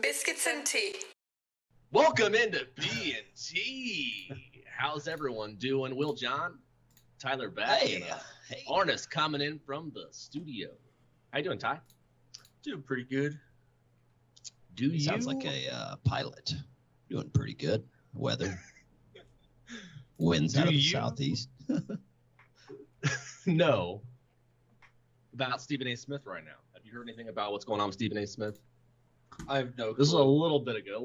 Biscuits and tea. Welcome into B&T. How's everyone doing? Will John, Tyler back, hey. Arnis coming in from the studio. How you doing, Ty? Doing pretty good. Sounds like a pilot. Doing pretty good. Weather. Winds out of the southeast. No. About Stephen A. Smith right now. Have you heard anything about what's going on with Stephen A. Smith? I have no clue. This is a little bit ago.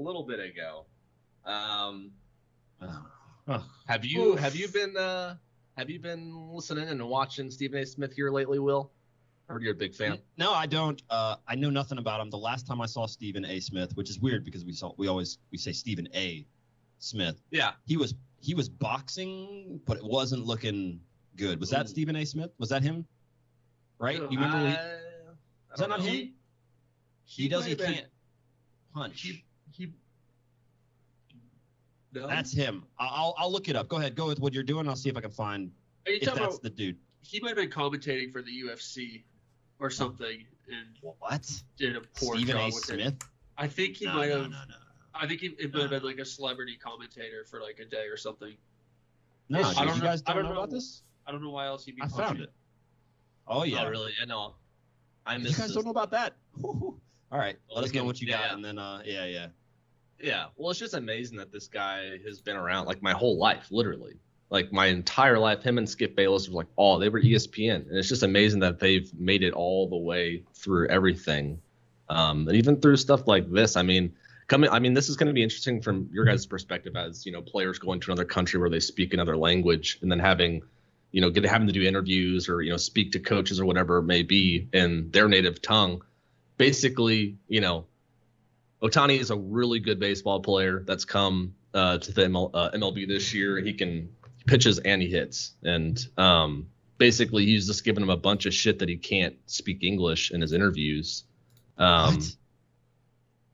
Have you been listening and watching Stephen A. Smith here lately, Will? I heard you're a big fan. No, I don't. I know nothing about him. The last time I saw Stephen A. Smith, which is weird because we say Stephen A. Smith. Yeah. He was boxing, but it wasn't looking good. Was that Stephen A. Smith? Was that him? Right? You remember? Is that not him? He can't punch. No. That's him. I'll look it up. Go ahead. Go with what you're doing. I'll see if I can find if that's the dude. He might have been commentating for the UFC or something and What? did a poor Stephen job A. with Smith? it. I think he No, might no, have. no. I think it might have been like a celebrity commentator for like a day or something. No, I don't you know- guys I don't don't know about know. this? I don't know why else he'd be. I punching. found it. Oh yeah. Oh, really? I know. I You missed guys this. don't know about that? All right. Well, Let us know what you got, yeah. and then yeah. Yeah, well, it's just amazing that this guy has been around like my whole life, literally. Like my entire life, him and Skip Bayless were like, they were ESPN. And it's just amazing that they've made it all the way through everything. And even through stuff like this, this is going to be interesting from your guys' perspective as, players going to another country where they speak another language and then having to do interviews or, speak to coaches or whatever it may be in their native tongue. Basically, Ohtani is a really good baseball player that's come to the MLB this year. He pitches and he hits. And basically, he's just giving him a bunch of shit that he can't speak English in his interviews. What?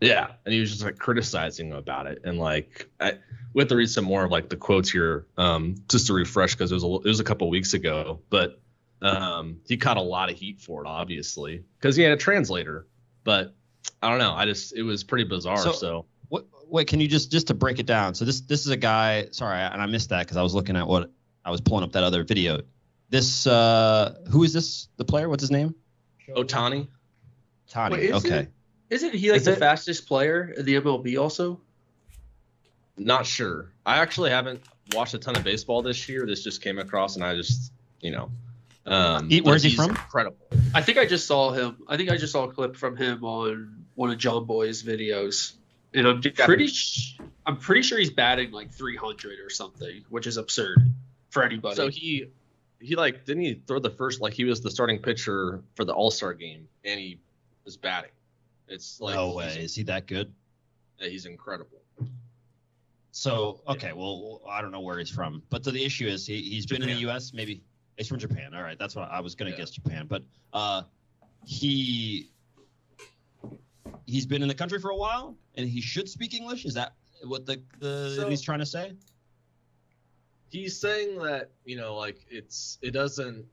Yeah, and he was just like criticizing him about it. And we have to read some more of like the quotes here just to refresh because it was a couple weeks ago. But he caught a lot of heat for it, obviously, because he had a translator. But I don't know. It was pretty bizarre. So wait, can you just to break it down? So this is a guy. Sorry, and I missed that because I was looking at what I was pulling up that other video. This who is this? The player? What's his name? Ohtani. Ohtani. Okay. Isn't he like the fastest player in the MLB also? Not sure. I actually haven't watched a ton of baseball this year. This just came across, and I just Where's he from? Incredible. I think I just saw him. I think I just saw a clip from him on one of John Boy's videos, and I'm pretty sure he's batting like 300 or something, which is absurd for anybody. So he didn't he throw the first he was the starting pitcher for the All-Star game, and he was batting. It's like No way. Is he that good? Yeah, he's incredible. So okay, well I don't know where he's from, but the issue is he's been in the U.S. Maybe. He's from Japan. All right, that's what I was gonna guess Japan. But he's been in the country for a while, and he should speak English. Is that what he's trying to say? He's saying that it doesn't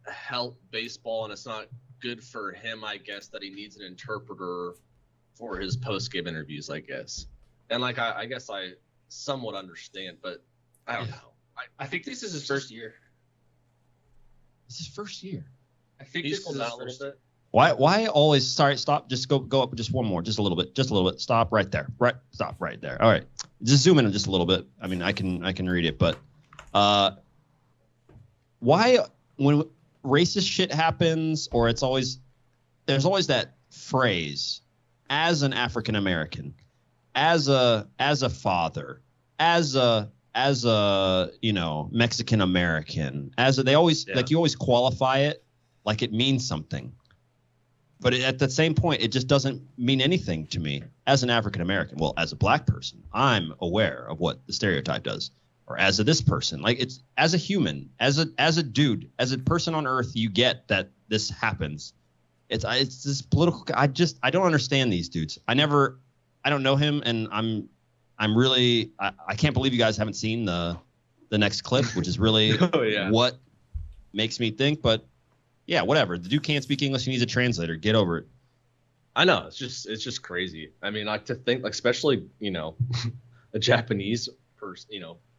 help baseball, and it's not good for him. I guess that he needs an interpreter for his post-game interviews. I guess, and I guess I somewhat understand, but I don't know. I think this is his first year. It's his first year. I think He's this pulled is out his a little first. bit. Why always? Sorry, stop. Just go up just one more, just a little bit. Stop right there. Right, stop right there. All right, just zoom in just a little bit. I mean, I can read it, but why when racist shit happens, or there's always that phrase, as an African American, as a father, as a Mexican American, you always qualify it like it means something. But at the same point, it just doesn't mean anything to me as an African American. Well, as a black person, I'm aware of what the stereotype does. Or as a this person, it's as a human, as a dude, as a person on earth, you get that this happens. It's this political. I don't understand these dudes. I don't know him, and I'm really I can't believe you guys haven't seen the next clip, which is really what makes me think. But yeah, whatever. The dude can't speak English. He needs a translator. Get over it. I know it's just crazy. I mean, like to think, like especially a Japanese person,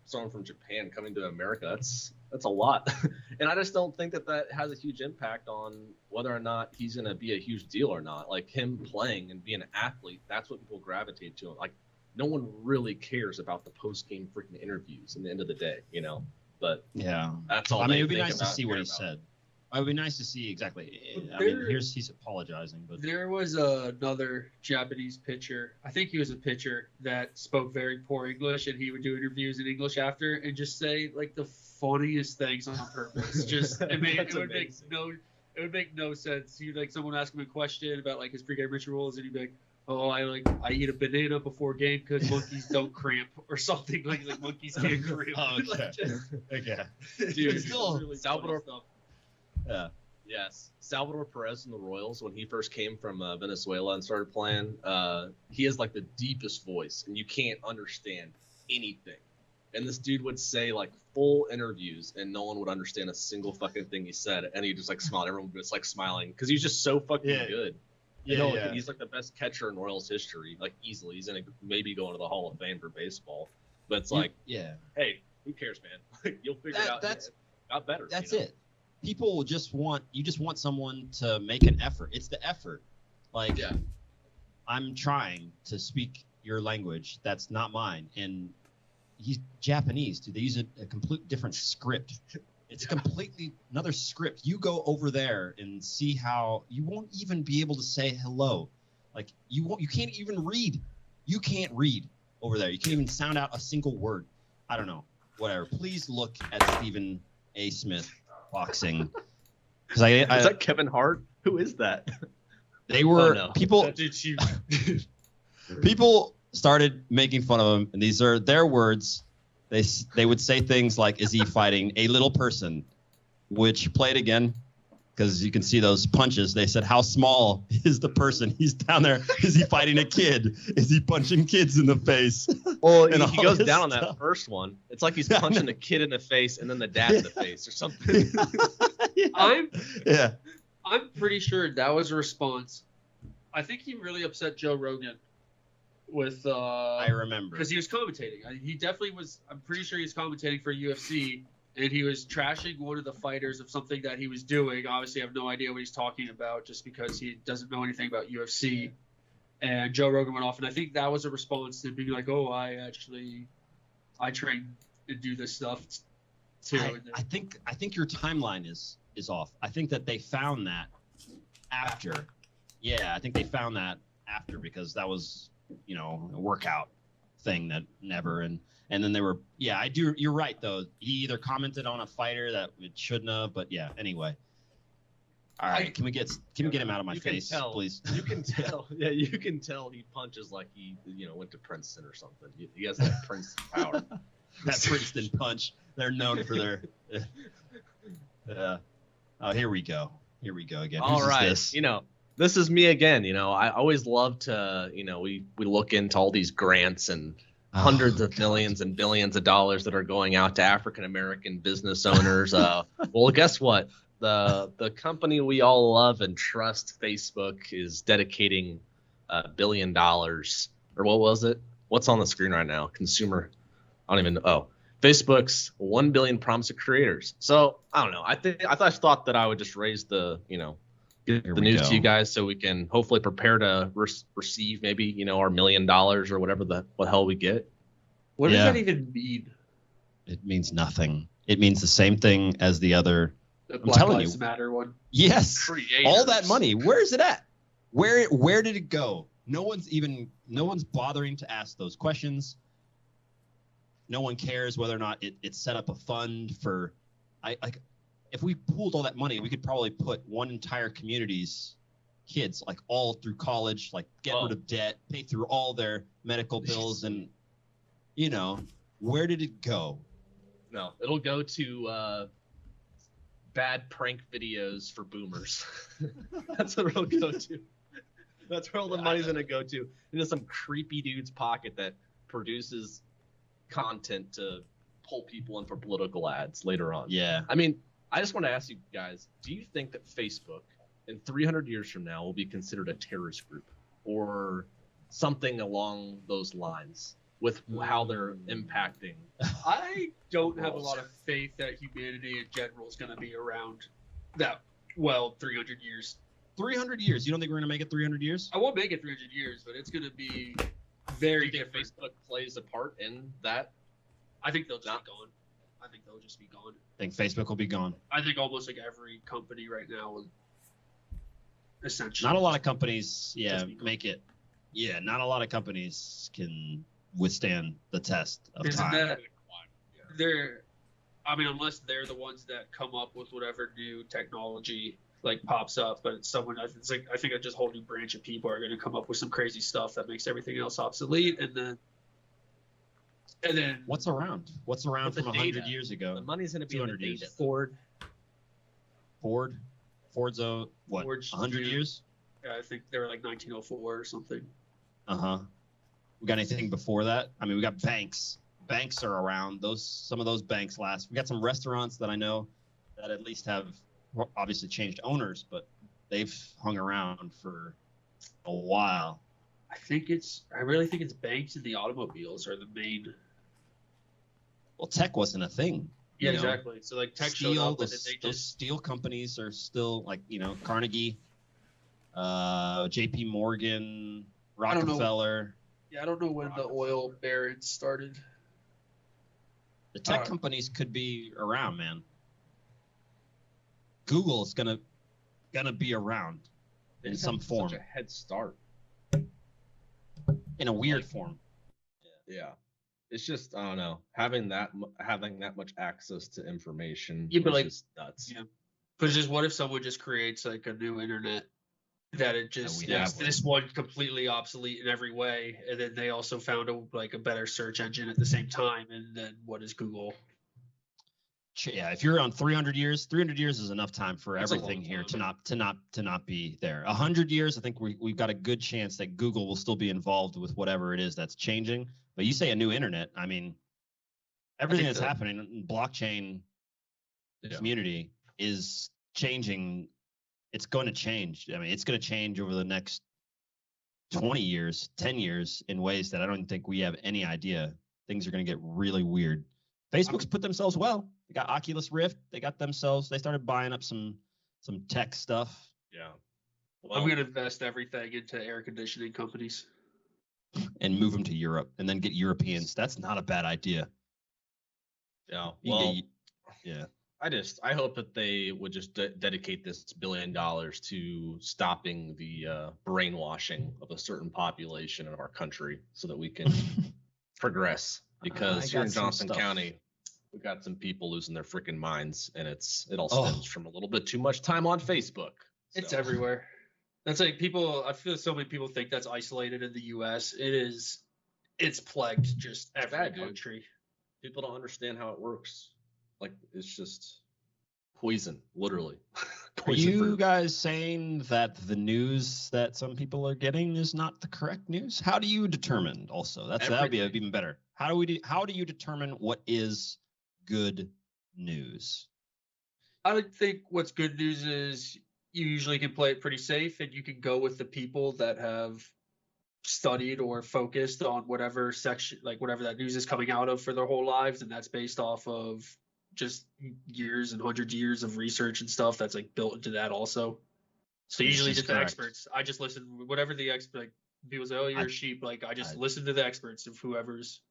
someone from Japan coming to America. That's a lot, and I just don't think that has a huge impact on whether or not he's gonna be a huge deal or not. Like him playing and being an athlete, that's what people gravitate to. Like no one really cares about the post game freaking interviews. In the end of the day, But yeah, that's all. I mean, it would be nice to see what he said. It would be nice to see exactly. I mean, he's apologizing, but there was another Japanese pitcher. I think he was a pitcher that spoke very poor English, and he would do interviews in English after and just say like the funniest things on purpose. Just it would make no sense. You like someone ask him a question about like his pregame rituals, and he'd be like, "Oh, I eat a banana before game because monkeys don't cramp," or something like monkeys can't cramp. Oh, okay. Okay. Dude, still really Salvador stuff. Yeah. Yes, Salvador Perez in the Royals when he first came from Venezuela and started playing. He has like the deepest voice, and you can't understand anything. And this dude would say like full interviews, and no one would understand a single fucking thing he said, and he just like smiled. Everyone was like smiling because he's just so fucking good. Yeah, He's like the best catcher in Royals history, like easily. He's gonna maybe go into the Hall of Fame for baseball. But it's like, hey, who cares, man? You'll figure it out. That's got better. That's it. People just want someone to make an effort. It's the effort. Like, I'm trying to speak your language. That's not mine. And he's Japanese, dude. They use a complete different script. It's completely another script. You go over there and see how you won't even be able to say hello. Like you can't even read. You can't read over there. You can't even sound out a single word. I don't know. Whatever. Please look at Stephen A. Smith boxing. Because is that Kevin Hart? Who is that? They were people. People started making fun of him, and these are their words. They would say things like, "Is he fighting a little person?" Which play it again, because you can see those punches. They said, "How small is the person? He's down there. Is he fighting a kid? Is he punching kids in the face?" Well, he goes down on that first one. It's like he's punching the kid in the face and then the dad in the face or something. I'm pretty sure that was a response. I think he really upset Joe Rogan with I remember because he was commentating. He definitely was. I'm pretty sure he was commentating for UFC, and he was trashing one of the fighters of something that he was doing. Obviously, I have no idea what he's talking about just because he doesn't know anything about UFC. And Joe Rogan went off, and I think that was a response to being like, "Oh, I train and do this stuff too." I think your timeline is off. I think that they found that after. Yeah, I think they found that after because that was a workout thing that never and then they were I do. You're right though. He either commented on a fighter that it shouldn't have, but anyway. All right, can we get him out of my face, please? You can tell. Yeah, you can tell he punches like he went to Princeton or something. He has that Princeton power. That Princeton punch. They're known for their. Oh, here we go. Here we go again. All right, this is me again. I always love to. We look into all these grants and hundreds of millions and billions of dollars that are going out to African American business owners. Well, guess what? The company we all love and trust, Facebook, is dedicating $1 billion, or what was it? What's on the screen right now? Consumer. I don't even know. Oh, Facebook's 1 billion promise to creators. So I don't know. I thought that I would just raise the get the news to you guys so we can hopefully prepare to receive maybe our $1 million or whatever what hell we get. What does that even mean? It means nothing. It means the same thing as the other. The Black Lives Matter one. Yes. Creators. All that money. Where is it at? Where did it go? No one's bothering to ask those questions. No one cares whether or not it set up a fund for if we pooled all that money, we could probably put one entire community's kids all through college, get rid of debt, pay through all their medical bills, and where did it go? No, it'll go to bad prank videos for boomers. That's what it'll go to. That's where all the money's gonna go to. Into some creepy dude's pocket that produces content to pull people in for political ads later on. Yeah. I mean, I just want to ask you guys, do you think that Facebook in 300 years from now will be considered a terrorist group or something along those lines with how they're impacting. I don't have a lot of faith that humanity in general is going to be around that 300 years. 300 years. You don't think we're going to make it 300 years? I won't make it 300 years, but it's going to be very different. Facebook plays a part in that? I think they'll just be gone. I think they'll just be gone. Think Facebook will be gone? I think almost like every company right now will essentially. Not a lot of companies, make it. Yeah, not a lot of companies can withstand the test of time. Unless they're the ones that come up with whatever new technology like pops up, but it's someone. I think just a whole new branch of people are going to come up with some crazy stuff that makes everything else obsolete, and then what's around? What's around from 100 years ago? The money's going to be 200 years. Ford's 100 years? Yeah, I think they were like 1904 or something. We got anything before that? I mean, we got banks. Banks are around. Some of those banks last. We got some restaurants that I know that at least have obviously changed owners, but they've hung around for a while. I really think it's banks and the automobiles are the main. Well, tech wasn't a thing. Yeah, exactly. So like tech showed up, those steel companies are still like, Carnegie, J.P. Morgan, Rockefeller. I don't know when the oil barons started. The tech companies could be around, man. Google's gonna be around in some form. Such a head start. In a weird form. Yeah. It's just, I don't know, having that much access to information is just nuts. Yeah. But it's just, what if someone just creates like a new internet that it just makes this one completely obsolete in every way, and then they also found a better search engine at the same time, and then what is Google? Yeah, if you're on 300 years is enough time for everything here to not be there. 100 years, I think we've got a good chance that Google will still be involved with whatever it is that's changing. But you say a new internet, I mean, everything that's happening in blockchain community is changing. It's going to change. I mean, it's going to change over the next 20 years, 10 years in ways that I don't think we have any idea. Things are going to get really weird. Facebook's put themselves well. They got Oculus Rift. They started buying up some tech stuff. Yeah. Well, I'm going to invest everything into air conditioning companies. And move them to Europe and then get Europeans. That's not a bad idea. Yeah. Well, I hope that they would just dedicate this $1 billion to stopping the brainwashing of a certain population of our country so that we can progress. Because here in Johnson County, we got some people losing their freaking minds, and it all stems from a little bit too much time on Facebook. It's everywhere. That's like I feel so many people think that's isolated in the U.S. It is. It's plagued just every country. People don't understand how it works. Like, it's just poison, literally. Are you guys saying that the news that some people are getting is not the correct news? How do you determine? Also, that'd be even better. How do you determine what is good news? I think what's good news is you usually can play it pretty safe, and you can go with the people that have studied or focused on whatever section, like whatever that news is coming out of for their whole lives, and that's based off of just years and hundreds of years of research and stuff that's like built into that also. So usually just the experts. I just listen whatever the expert. Like, people say, "Oh, you're a sheep." Like, I just listen to the experts of whoever's.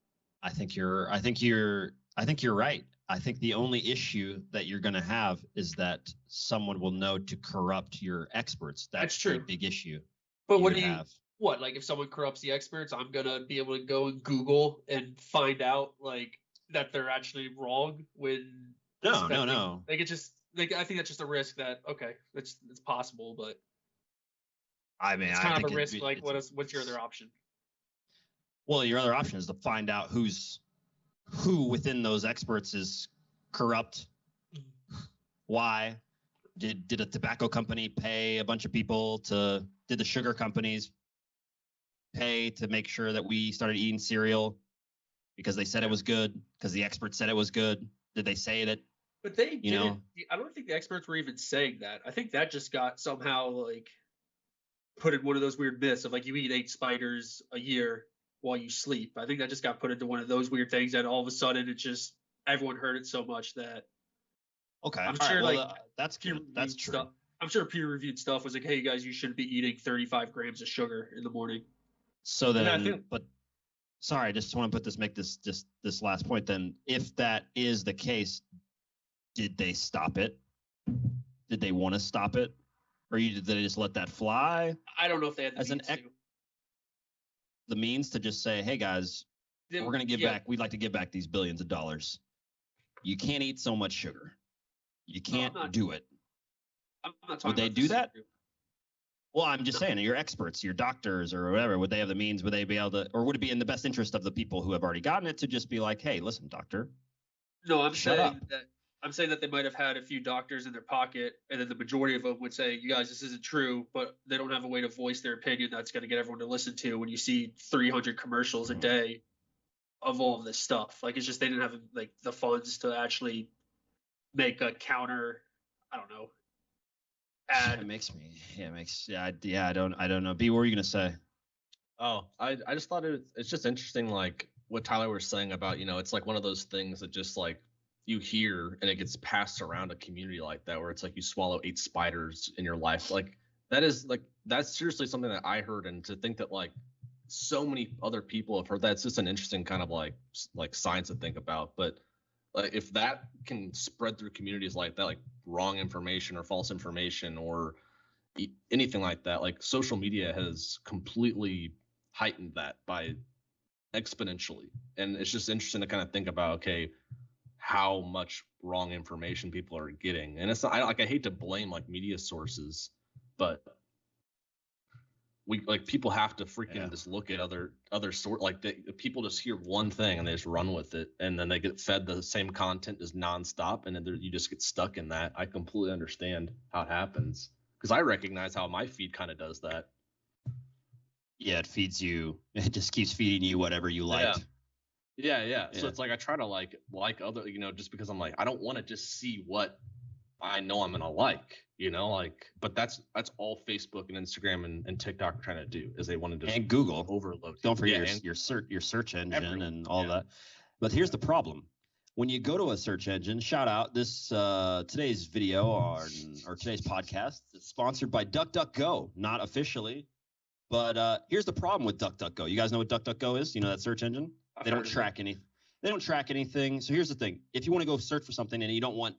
I think you're right. I think the only issue that you're going to have is that someone will know to corrupt your experts. That's true. A big issue. But what do you have? What, like, if someone corrupts the experts, I'm going to be able to go and Google and find out like that they're actually wrong when No. Like, it's just like, I think that's just a risk that it's possible, but I mean, it's kind of a risk. Like, what's your other option? Well, your other option is to find out who within those experts is corrupt. Why? Did a tobacco company pay a bunch of people did the sugar companies pay to make sure that we started eating cereal because they said it was good, because the experts said it was good? Did they say that But they didn't. I don't think the experts were even saying that. I think that just got somehow like put in one of those weird myths of like you eat 8 spiders a year while you sleep. I think that just got put into one of those weird things that all of a sudden it just everyone heard it so much that. Okay, I'm sure that's true. Stuff, I'm sure peer-reviewed stuff was like, hey guys, you shouldn't be eating 35 grams of sugar in the morning. So then, sorry, I just want to make this last point. Then, if that is the case, did they stop it? Did they want to stop it, or did they just let that fly? I don't know if they had the means to just say, hey guys, we're going to give back. We'd like to give back these billions of dollars. You can't eat so much sugar. You can't do it. I'm not talking Would they do that? Well, I'm just saying, your experts, your doctors or whatever, would they have the means? Would they be able to, or would it be in the best interest of the people who have already gotten it to just be like, hey, listen, doctor. No, I'm saying that they might have had a few doctors in their pocket, and then the majority of them would say, you guys, this isn't true, but they don't have a way to voice their opinion that's going to get everyone to listen to when you see 300 commercials a day of all of this stuff. Like, it's just they didn't have like the funds to actually make a counter, I don't know, ad. I don't know. B, what were you gonna say? Oh, I just thought it's just interesting, like what Tyler was saying about, it's like one of those things that just like you hear and it gets passed around a community like that, where it's like you swallow 8 spiders in your life. Like that's seriously something that I heard, and to think that like so many other people have heard that, it's just an interesting kind of like science to think about. But like if that can spread through communities like that, like wrong information or false information or anything like that, like social media has completely heightened that by exponentially. And it's just interesting to kind of think about, okay, how much wrong information people are getting. And it's not, I hate to blame like media sources, but people have to freaking just look at other sort, like people just hear one thing and they just run with it, and then they get fed the same content just nonstop, and then you just get stuck in that. I completely understand how it happens, because I recognize how my feed kind of does that. Yeah, it feeds you. It just keeps feeding you whatever you like. Yeah. So it's like I try to like other, just because I'm like, I don't want to just see what I know I'm gonna like, but that's all Facebook and Instagram and TikTok are trying to do, is they want to just and Google overload. Don't forget your search engine and all that. But here's the problem: when you go to a search engine, shout out this today's video or today's podcast is sponsored by DuckDuckGo, not officially, but here's the problem with DuckDuckGo. You guys know what DuckDuckGo is? You know that search engine? They don't track anything. They don't track anything. So here's the thing: if you want to go search for something and you don't want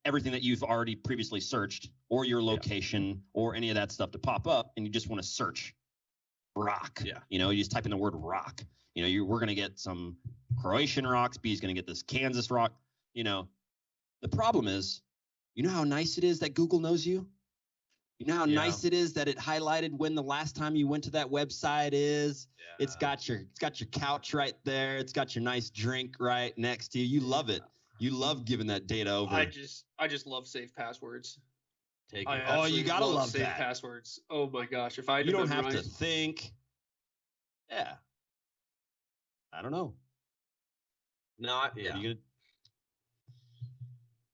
everything that you've already previously searched or your location or any of that stuff to pop up, and you just want to search rock. You just type in the word rock. We're going to get some Croatian rocks. B's going to get this Kansas rock. The problem is, how nice it is that Google knows you? You know how nice it is that it highlighted when the last time you went to that website is? Yeah. It's got your couch right there. It's got your nice drink right next to you. You love it. You love giving that data over. I just love safe passwords. You gotta love safe that. Passwords. Oh my gosh! If I you don't have to think. Yeah. I don't know.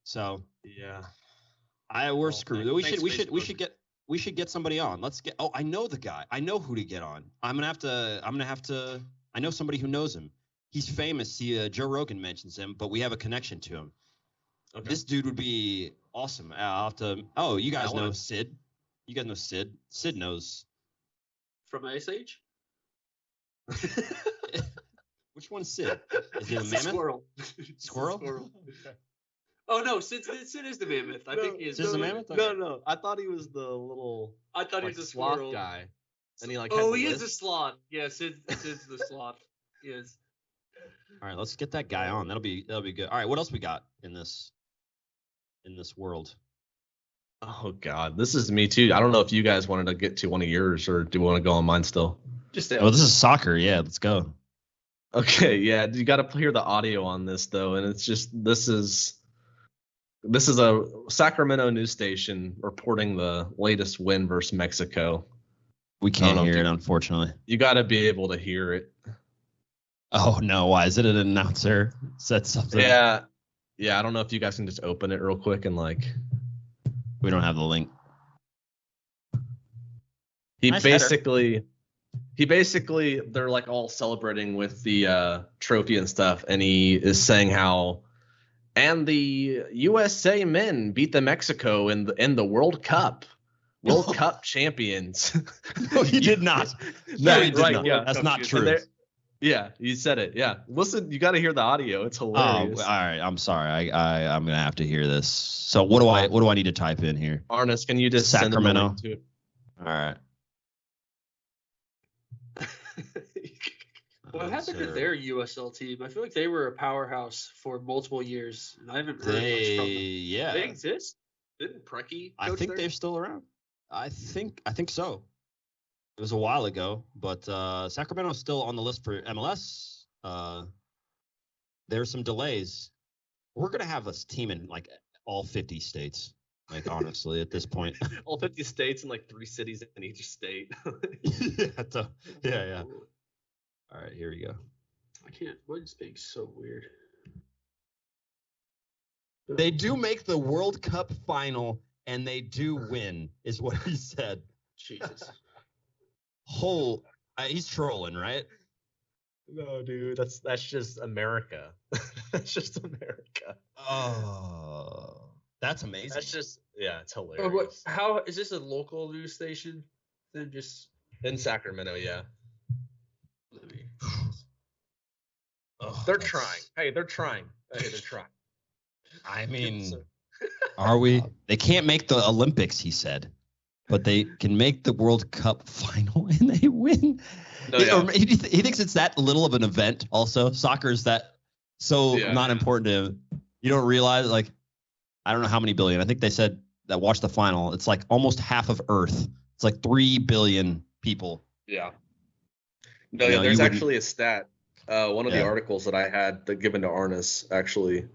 So we're screwed. We should get somebody on. Let's get. Oh, I know the guy. I know who to get on. I'm gonna have to. I know somebody who knows him. He's famous. Joe Rogan mentions him, but we have a connection to him. Okay. This dude would be awesome. I'll have to. Oh, you guys know Sid. You guys know Sid. Sid knows. From Ice Age? Which one's Sid? Is he a mammoth? Squirrel. Squirrel? Okay. Oh no, Sid is the mammoth. I think he is. Sid's the mammoth? Okay. No. I thought he was the little. I thought he was a sloth squirrel guy. And he is a sloth. Yeah, Sid's the sloth. He is. All right, let's get that guy on. That'll be good. All right, what else we got in this world? Oh God, this is me too. I don't know if you guys wanted to get to one of yours, or do you want to go on mine still? This is soccer. Yeah, let's go. Okay, yeah, you got to hear the audio on this though, and it's just this is a Sacramento news station reporting the latest win versus Mexico. We can't hear it, unfortunately. You got to be able to hear it. Oh no! Why is it an announcer said something? Yeah, Yeah, I don't know if you guys can just open it real quick and like. We don't have the link. He Nice basically, they're like all celebrating with the trophy and stuff, and he is saying how, and the USA men beat the Mexico in the World Cup. World Cup champions. No, he did not. No, he did not. Yeah, that's not true. Yeah, you said it. Yeah, listen, you got to hear the audio. It's hilarious. Oh, all right. I'm sorry. I'm gonna have to hear this. So what do I need to type in here? Arnis, can you just Sacramento? Send the link to it? All right. What happened to their USL team? I feel like they were a powerhouse for multiple years, and I haven't heard much from them. Yeah. They exist? Didn't Preki? I think they're still around. I think so. It was a while ago, but Sacramento's still on the list for MLS. There's some delays. We're gonna have a team in like all 50 states. Like honestly, at this point, all 50 states and like 3 cities in each state. yeah. All right, here we go. I can't. What is being so weird? They do make the World Cup final, and they do win, is what he said. Jesus. He's trolling, right? No, dude, that's just America. That's just America. Oh, that's amazing. That's just it's hilarious. How is this a local news station? Then just in Sacramento, yeah. They're trying. Hey, they're trying. I mean, are we? They can't make the Olympics, he said, but they can make the World Cup final and they win. No, he thinks it's that little of an event. Also, soccer is that not important to him. You don't realize, like, I don't know how many billion. I think they said that watch the final. It's like almost half of Earth. It's like 3 billion people. Yeah. No, there's actually a stat. One of the articles that I had given to Arnis, actually,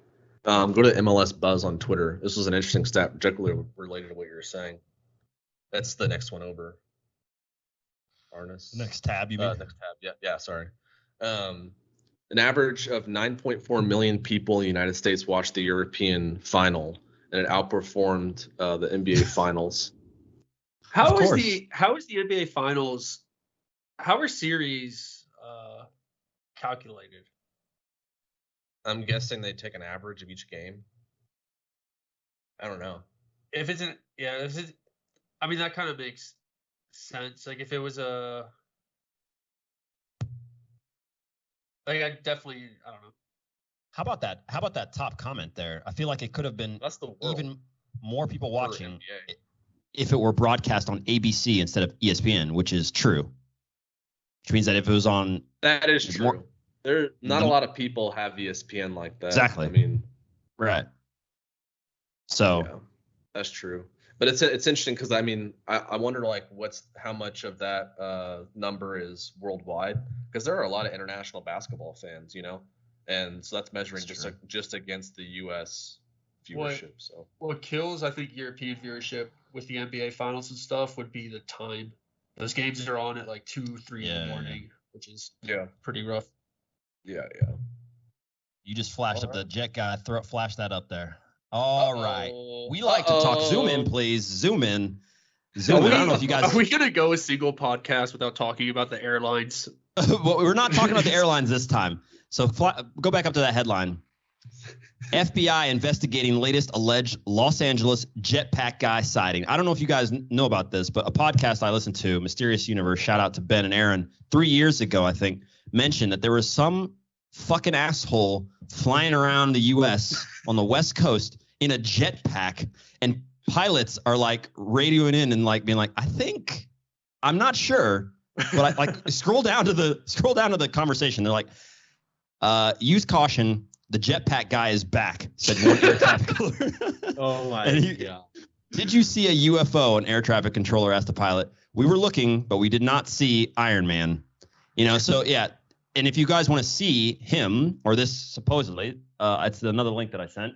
go to MLS Buzz on Twitter. This was an interesting stat, particularly related to what you were saying. That's the next one over. Arnis. The next tab, you mean? Next tab. Yeah. Sorry. An average of 9.4 million people in the United States watched the European final, and it outperformed the NBA finals. How is the NBA finals? How are series calculated? I'm guessing they take an average of each game. I don't know. I mean, that kind of makes sense. Like if it was I don't know. How about that top comment there? I feel like it could have been even more people watching if it were broadcast on ABC instead of ESPN, which is true. Which means that if it was on... That is true. A lot of people have ESPN like that. Exactly. I mean... Right. So... Yeah, that's true. But it's interesting because, I mean, I wonder, like, how much of that number is worldwide? Because there are a lot of international basketball fans, you know? And so that's measuring just against the U.S. viewership. What kills, I think, European viewership with the NBA finals and stuff would be the time. Those games are on at like 2-3 in the morning, which is pretty rough. Yeah. You just flashed up the Jet Guy. Flash that up there. All right. We like to talk. Zoom in, please. Zoom in. I don't know if you guys... Are we going to go a single podcast without talking about the airlines? Well, we're not talking about the airlines this time. So go back up to that headline. FBI investigating latest alleged Los Angeles Jetpack Guy sighting. I don't know if you guys know about this, but a podcast I listened to, Mysterious Universe, shout out to Ben and Aaron, 3 years ago, I think, mentioned that there was some fucking asshole flying around the U.S. on the West Coast in a jetpack, and pilots are like radioing in and like being like, I'm not sure, but I like scroll down to the conversation. They're like, use caution. The jetpack guy is back, said one air traffic controller. Oh my God. Did you see a UFO? An air traffic controller asked the pilot. We were looking, but we did not see Iron Man. You know, so yeah. And if you guys want to see him or this supposedly, it's another link that I sent.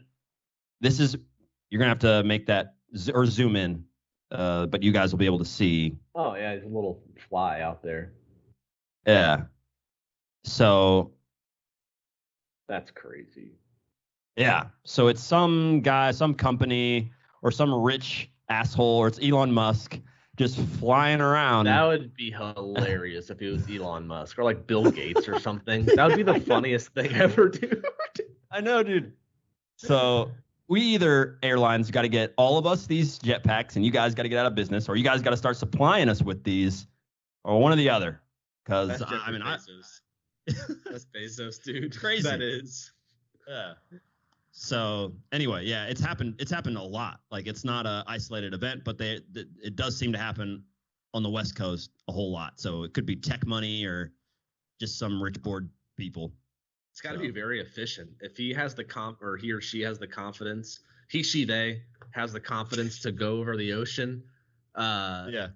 You're going to have to make that or zoom in, but you guys will be able to see. Oh, yeah, he's a little fly out there. Yeah. So. That's crazy. Yeah. So it's some guy, some company, or some rich asshole, or it's Elon Musk just flying around. That would be hilarious if it was Elon Musk or like Bill Gates or something. That would be the funniest thing ever, dude. I know, dude. So we either airlines got to get all of us these jetpacks, and you guys got to get out of business, or you guys got to start supplying us with these, or one or the other. Because Bezos. That's Bezos, dude. Crazy. That is. Yeah. So anyway, yeah, it's happened a lot. Like, it's not a isolated event, but it does seem to happen on the West Coast a whole lot. So it could be tech money or just some rich board people. It's got to be very efficient. If he has the or he or she has the confidence, they has the confidence to go over the ocean. Yeah.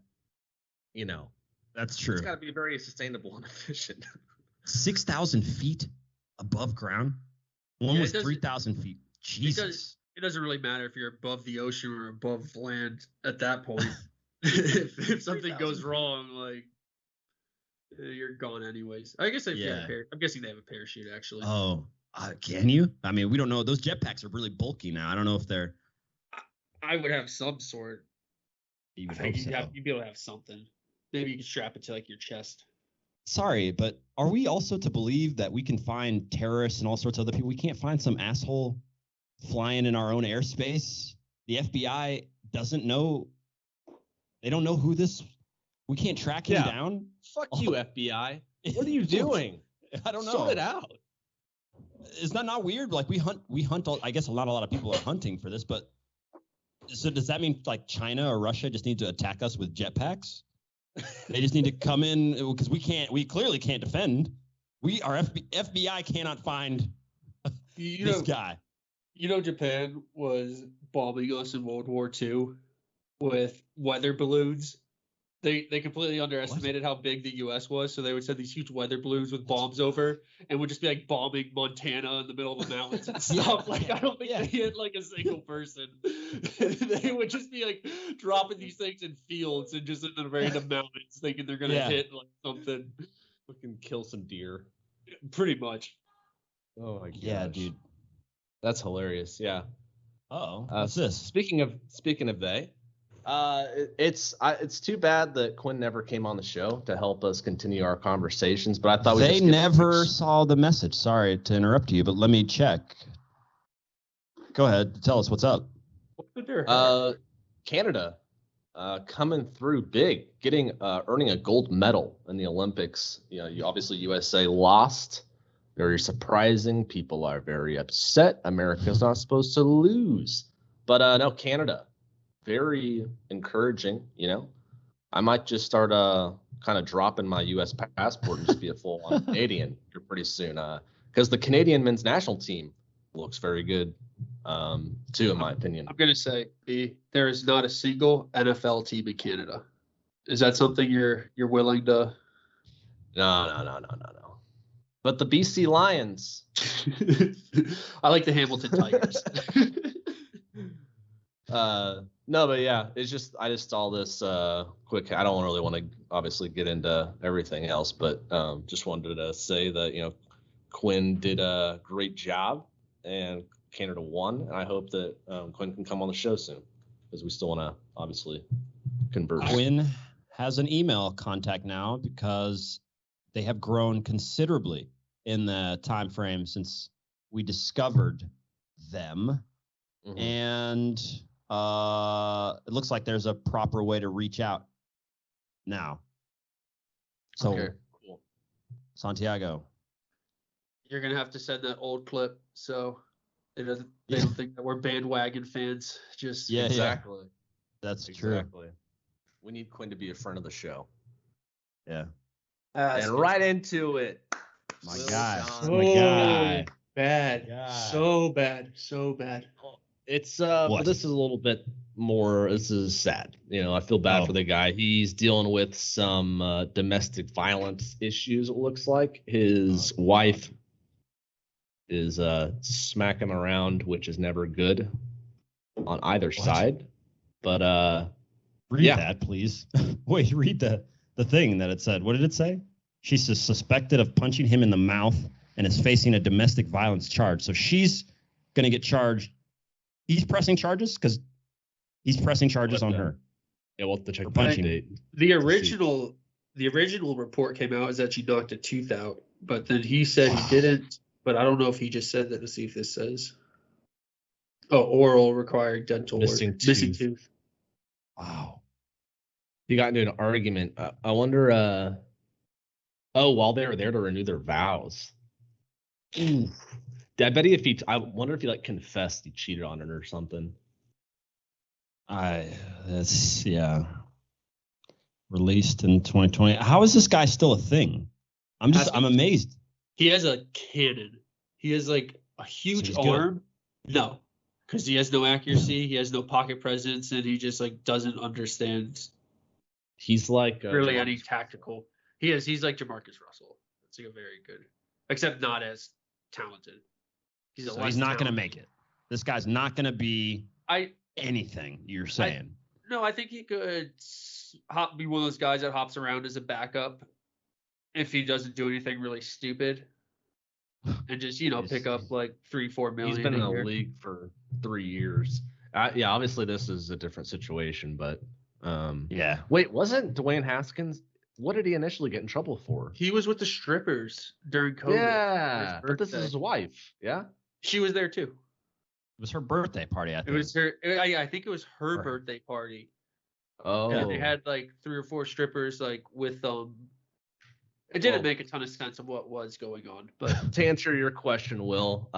You know, that's true. It's got to be very sustainable and efficient. 6,000 feet above ground. One was 3,000 feet. Jesus. It doesn't really matter if you're above the ocean or above land at that point. if something goes wrong, like, you're gone anyways. I guess I'm guessing they have a parachute, actually. Oh, can you? I mean, we don't know. Those jetpacks are really bulky now. I don't know if they're. I would have some sort. You'd be able to have something. Maybe you could strap it to like your chest. Sorry, but are we also to believe that we can find terrorists and all sorts of other people? We can't find some asshole flying in our own airspace. The FBI doesn't know. They don't know who this. We can't track him down. Fuck you, FBI. What are you doing? I don't know. Sort it out. Is that not weird? Like, we hunt. I guess not a lot of people are hunting for this, but so does that mean like China or Russia just need to attack us with jetpacks? They just need to come in because we clearly can't defend. Our FBI cannot find this guy. You know, Japan was bombing us in World War II with weather balloons. They completely underestimated how big the U.S. was, so they would send these huge weather balloons with bombs over, and would just be like bombing Montana in the middle of the mountains and stuff. Like, I don't think they hit like a single person. They would just be like dropping these things in fields and just in the random mountains, thinking they're gonna hit like something. Fucking kill some deer. Pretty much. Oh my god. Yeah, dude. That's hilarious. Yeah. Oh. What's this? Speaking of they. It's too bad that Quinn never came on the show to help us continue our conversations, but I thought they never saw the message. Sorry to interrupt you, but let me check. Go ahead, tell us what's up. Canada coming through big, earning a gold medal in the Olympics. You know, obviously USA lost. Very surprising. People are very upset. America's not supposed to lose, but no, Canada. Very encouraging, you know. I might just start kind of dropping my U.S. passport and just be a full-on Canadian here pretty soon. Because the Canadian men's national team looks very good, too, in my opinion. I'm gonna say, there is not a single NFL team in Canada. Is that something you're willing to? No. But the BC Lions. I like the Hamilton Tigers. No, but yeah, I just saw this quick. I don't really want to obviously get into everything else, but just wanted to say that, you know, Quinn did a great job and Canada won. And I hope that Quinn can come on the show soon because we still want to obviously converse. Quinn has an email contact now because they have grown considerably in the time frame since we discovered them. Mm-hmm. And it looks like there's a proper way to reach out now. So, okay, cool. Santiago, you're gonna have to send that old clip so they don't think that we're bandwagon fans. Just exactly. Yeah. That's true. We need Quinn to be a friend of the show. Yeah. And right into it. My guy. Bad. So bad. It's but this is a little bit more. This is sad. You know, I feel bad for the guy. He's dealing with some domestic violence issues. It looks like his wife is smacking him around, which is never good on either side. But read that, please. Wait, read the thing that it said. What did it say? She's suspected of punching him in the mouth and is facing a domestic violence charge. So she's going to get charged. He's pressing charges because he's pressing charges on her. Yeah, we'll have to check the punching. date. The original report came out is that she knocked a tooth out, but then he said he didn't. But I don't know if he just said that. To see if this says. Oh, oral required dental Missing tooth. Wow. He got into an argument. I wonder. While they were there to renew their vows. I bet I wonder if he like confessed he cheated on her or something. Released in 2020. How is this guy still a thing? I'm amazed. He has a cannon. He has like a huge arm. Good. No, because he has no accuracy. He has no pocket presence, and he just like doesn't understand. He's like really any tactical. He's like Jamarcus Russell. It's like a very good, except not as talented. He's not going to make it. This guy's not going to be anything you're saying. I think he could be one of those guys that hops around as a backup if he doesn't do anything really stupid. And just, pick up like 3-4 million. He's been in the league for 3 years. Obviously this is a different situation, but Wait, wasn't Dwayne Haskins? What did he initially get in trouble for? He was with the strippers during COVID. Yeah, but this is his wife. Yeah, she was there too. It was her birthday party. I think it was her. I think it was her birthday party. Oh, yeah, they had like 3 or 4 strippers like with It didn't make a ton of sense of what was going on, but to answer your question, Will,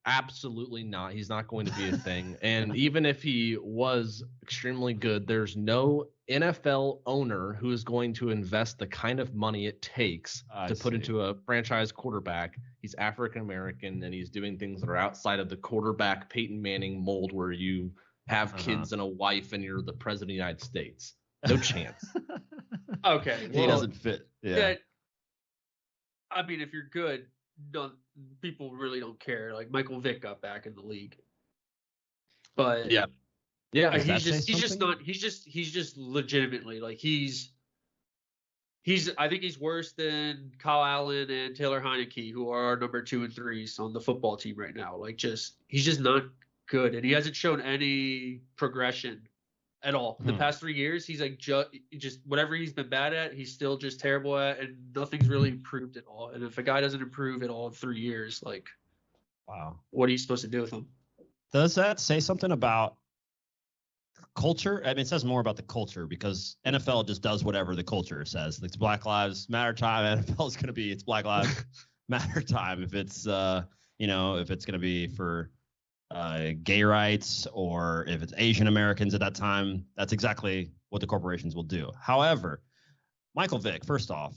absolutely not. He's not going to be a thing. And even if he was extremely good, there's no NFL owner who is going to invest the kind of money it takes to put into a franchise quarterback. He's African American, and he's doing things that are outside of the quarterback Peyton Manning mold, where you have kids and a wife, and you're the president of the United States. No chance. Okay, he doesn't fit. Yeah. I mean, if you're good, people really don't care. Like Michael Vick got back in the league, but yeah, he's just legitimately like he's. I think he's worse than Kyle Allen and Taylor Heineke, who are our number 2 and 3s on the football team right now. Like, he's just not good, and he hasn't shown any progression at all. The past 3 years, he's like just whatever he's been bad at, he's still just terrible at, and nothing's really improved at all. And if a guy doesn't improve at all in 3 years, like, wow, what are you supposed to do with him? Does that say something about culture? I mean, it says more about the culture because NFL just does whatever the culture says. It's Black Lives Matter time. NFL is going to be it's Black Lives Matter time. If it's if it's going to be for gay rights, or if it's Asian Americans at that time, that's exactly what the corporations will do. However, Michael Vick, first off,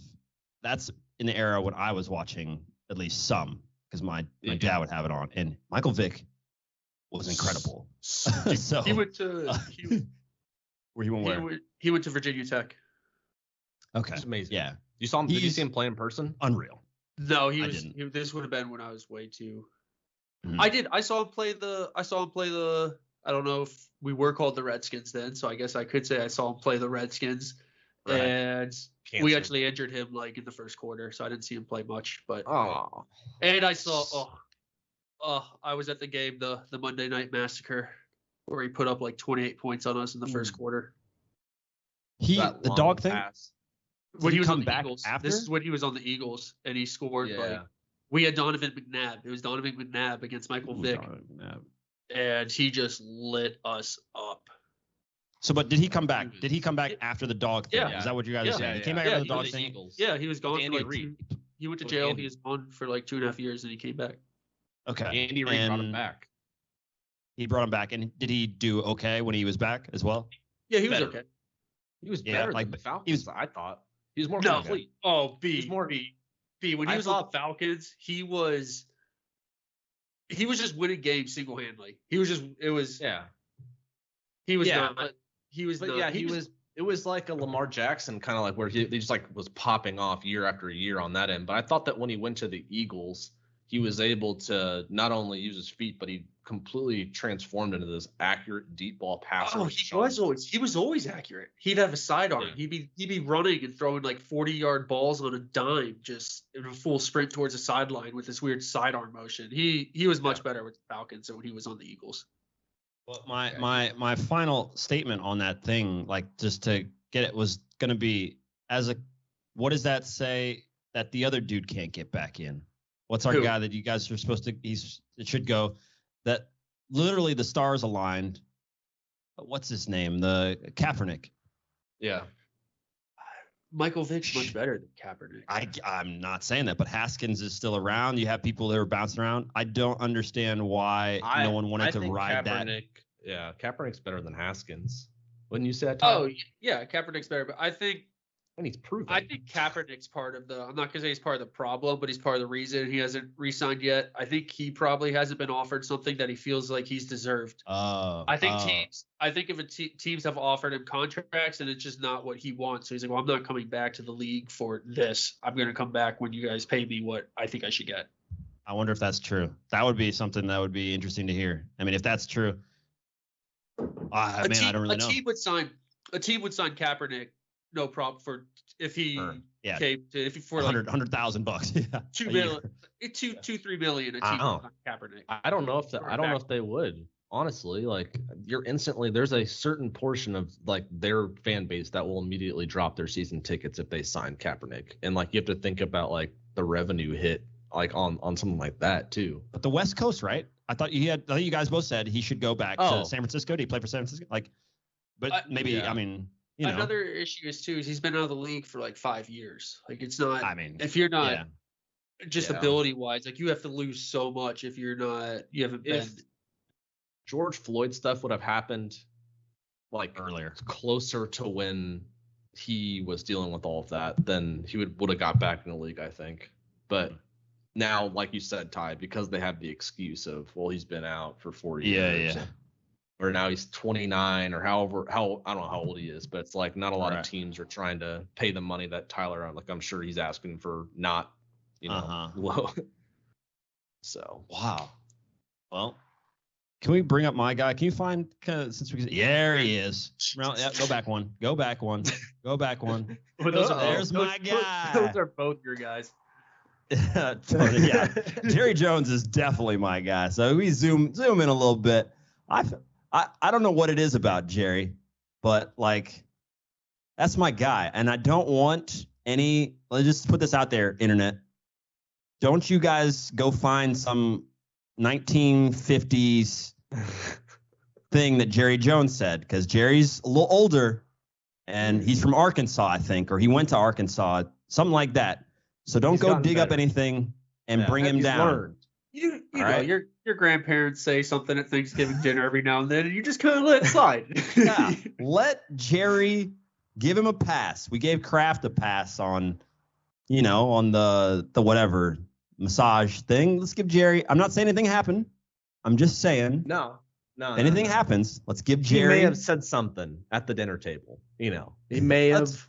that's in the era when I was watching at least some, because my dad would have it on, and Michael Vick was incredible. So he went to where he went where? He went to Virginia Tech. Okay, that's amazing. Yeah, you saw him? Did you see him play in person? Unreal. No, this would have been when I was way too. I did. I saw him play the. I don't know if we were called the Redskins then, so I guess I could say I saw him play the Redskins, right. And we actually injured him like in the first quarter, so I didn't see him play much. But and I saw. I was at the game, the Monday Night Massacre, where he put up like 28 points on us in the first quarter. The dog thing. When he was on the Eagles. After? This is when he was on the Eagles, and he scored like. We had Donovan McNabb. It was Donovan McNabb against Michael Vick. And he just lit us up. So, but did he come back? Did he come back after the dog thing? Yeah. Is that what you guys are saying? He came back after the dog thing? Yeah, he was gone for like he went to jail. He was gone for like 2.5 years, and he came back. Okay. Andy Reid brought him back. He brought him back. And did he do okay when he was back as well? Yeah, he was okay. He was better than the Falcons, I thought. He was more complete. When he was on the Falcons, he was just winning games single-handedly. It was like a Lamar Jackson kind of like where he just like was popping off year after year on that end. But I thought that when he went to the Eagles, he was able to not only use his feet, but he completely transformed into this accurate deep ball passer. Oh, he was always accurate. He'd have a sidearm. Yeah. He'd be running and throwing like 40-yard balls on a dime, just in a full sprint towards the sideline with this weird sidearm motion. He was much better with the Falcons than when he was on the Eagles. Well, my final statement on that thing, like just to get it, was going to be what does that say that the other dude can't get back in? What's our guy that you guys are supposed to? It should go. That literally the stars aligned. What's his name? The Kaepernick. Yeah. Michael Vick's much better than Kaepernick. I'm not saying that, but Haskins is still around. You have people that are bouncing around. I don't understand why no one wanted to ride that. Yeah, Kaepernick's better than Haskins. Wouldn't you say that, Tyler? Oh, yeah, Kaepernick's better, but I think proven. I think Kaepernick's part of I'm not going to say he's part of the problem, but he's part of the reason he hasn't re-signed yet. I think he probably hasn't been offered something that he feels like he's deserved. I think if teams have offered him contracts and it's just not what he wants. So he's like, well, I'm not coming back to the league for this. I'm going to come back when you guys pay me what I think I should get. I wonder if that's true. That would be something that would be interesting to hear. I mean, if that's true, I don't really know. A team would sign Kaepernick. No problem for if he came to if he for like $100,000. Yeah. 2 million, 3 million a team on Kaepernick. I don't know if they would. Honestly, like there's a certain portion of like their fan base that will immediately drop their season tickets if they sign Kaepernick. And like you have to think about like the revenue hit like on something like that too. But the West Coast, right? I thought you guys both said he should go back to San Francisco. Did he play for San Francisco? Like, but maybe yeah. I mean. Another issue is he's been out of the league for like 5 years. Like it's not. I mean, if you're not ability wise, like you have to lose so much if you haven't been. George Floyd stuff would have happened like earlier, closer to when he was dealing with all of that, then he would have got back in the league, I think. But now, like you said, Ty, because they have the excuse of he's been out for 4 years. Yeah. Or now he's 29 or I don't know how old he is, but it's like not a lot of teams are trying to pay the money that Tyler, like I'm sure he's asking for not, low. So. Wow. Well, can we bring up my guy? Can you find, there he is. Go back one. There's my guy. Those are both your guys. Yeah. Jerry Jones is definitely my guy. So we zoom in a little bit. I don't know what it is about Jerry, but like that's my guy. And I don't want let's just put this out there, internet. Don't you guys go find some 1950s thing that Jerry Jones said, because Jerry's a little older and he's from Arkansas, I think, or he went to Arkansas, something like that. So don't go dig up anything and bring him down. Learned. You know, your grandparents say something at Thanksgiving dinner every now and then, and you just kind of let it slide. Yeah, let Jerry, give him a pass. We gave Kraft a pass on the whatever massage thing. Let's give Jerry. I'm not saying anything happened. I'm just saying. No. If anything happens, let's give Jerry. He may have said something at the dinner table. He may have.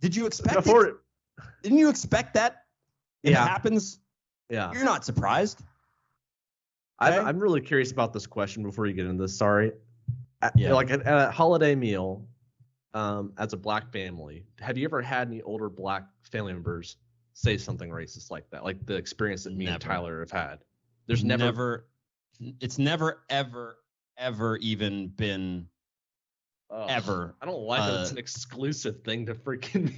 Did you expect it? Didn't you expect that? If it happens. Yeah. You're not surprised. Okay? I'm really curious about this question before you get into this. Sorry. Like at a holiday meal, as a black family, have you ever had any older black family members say something racist like that? Like the experience that me and Tyler have had. There's never. It's never, ever even been. Ever. I don't like that it's an exclusive thing to freaking.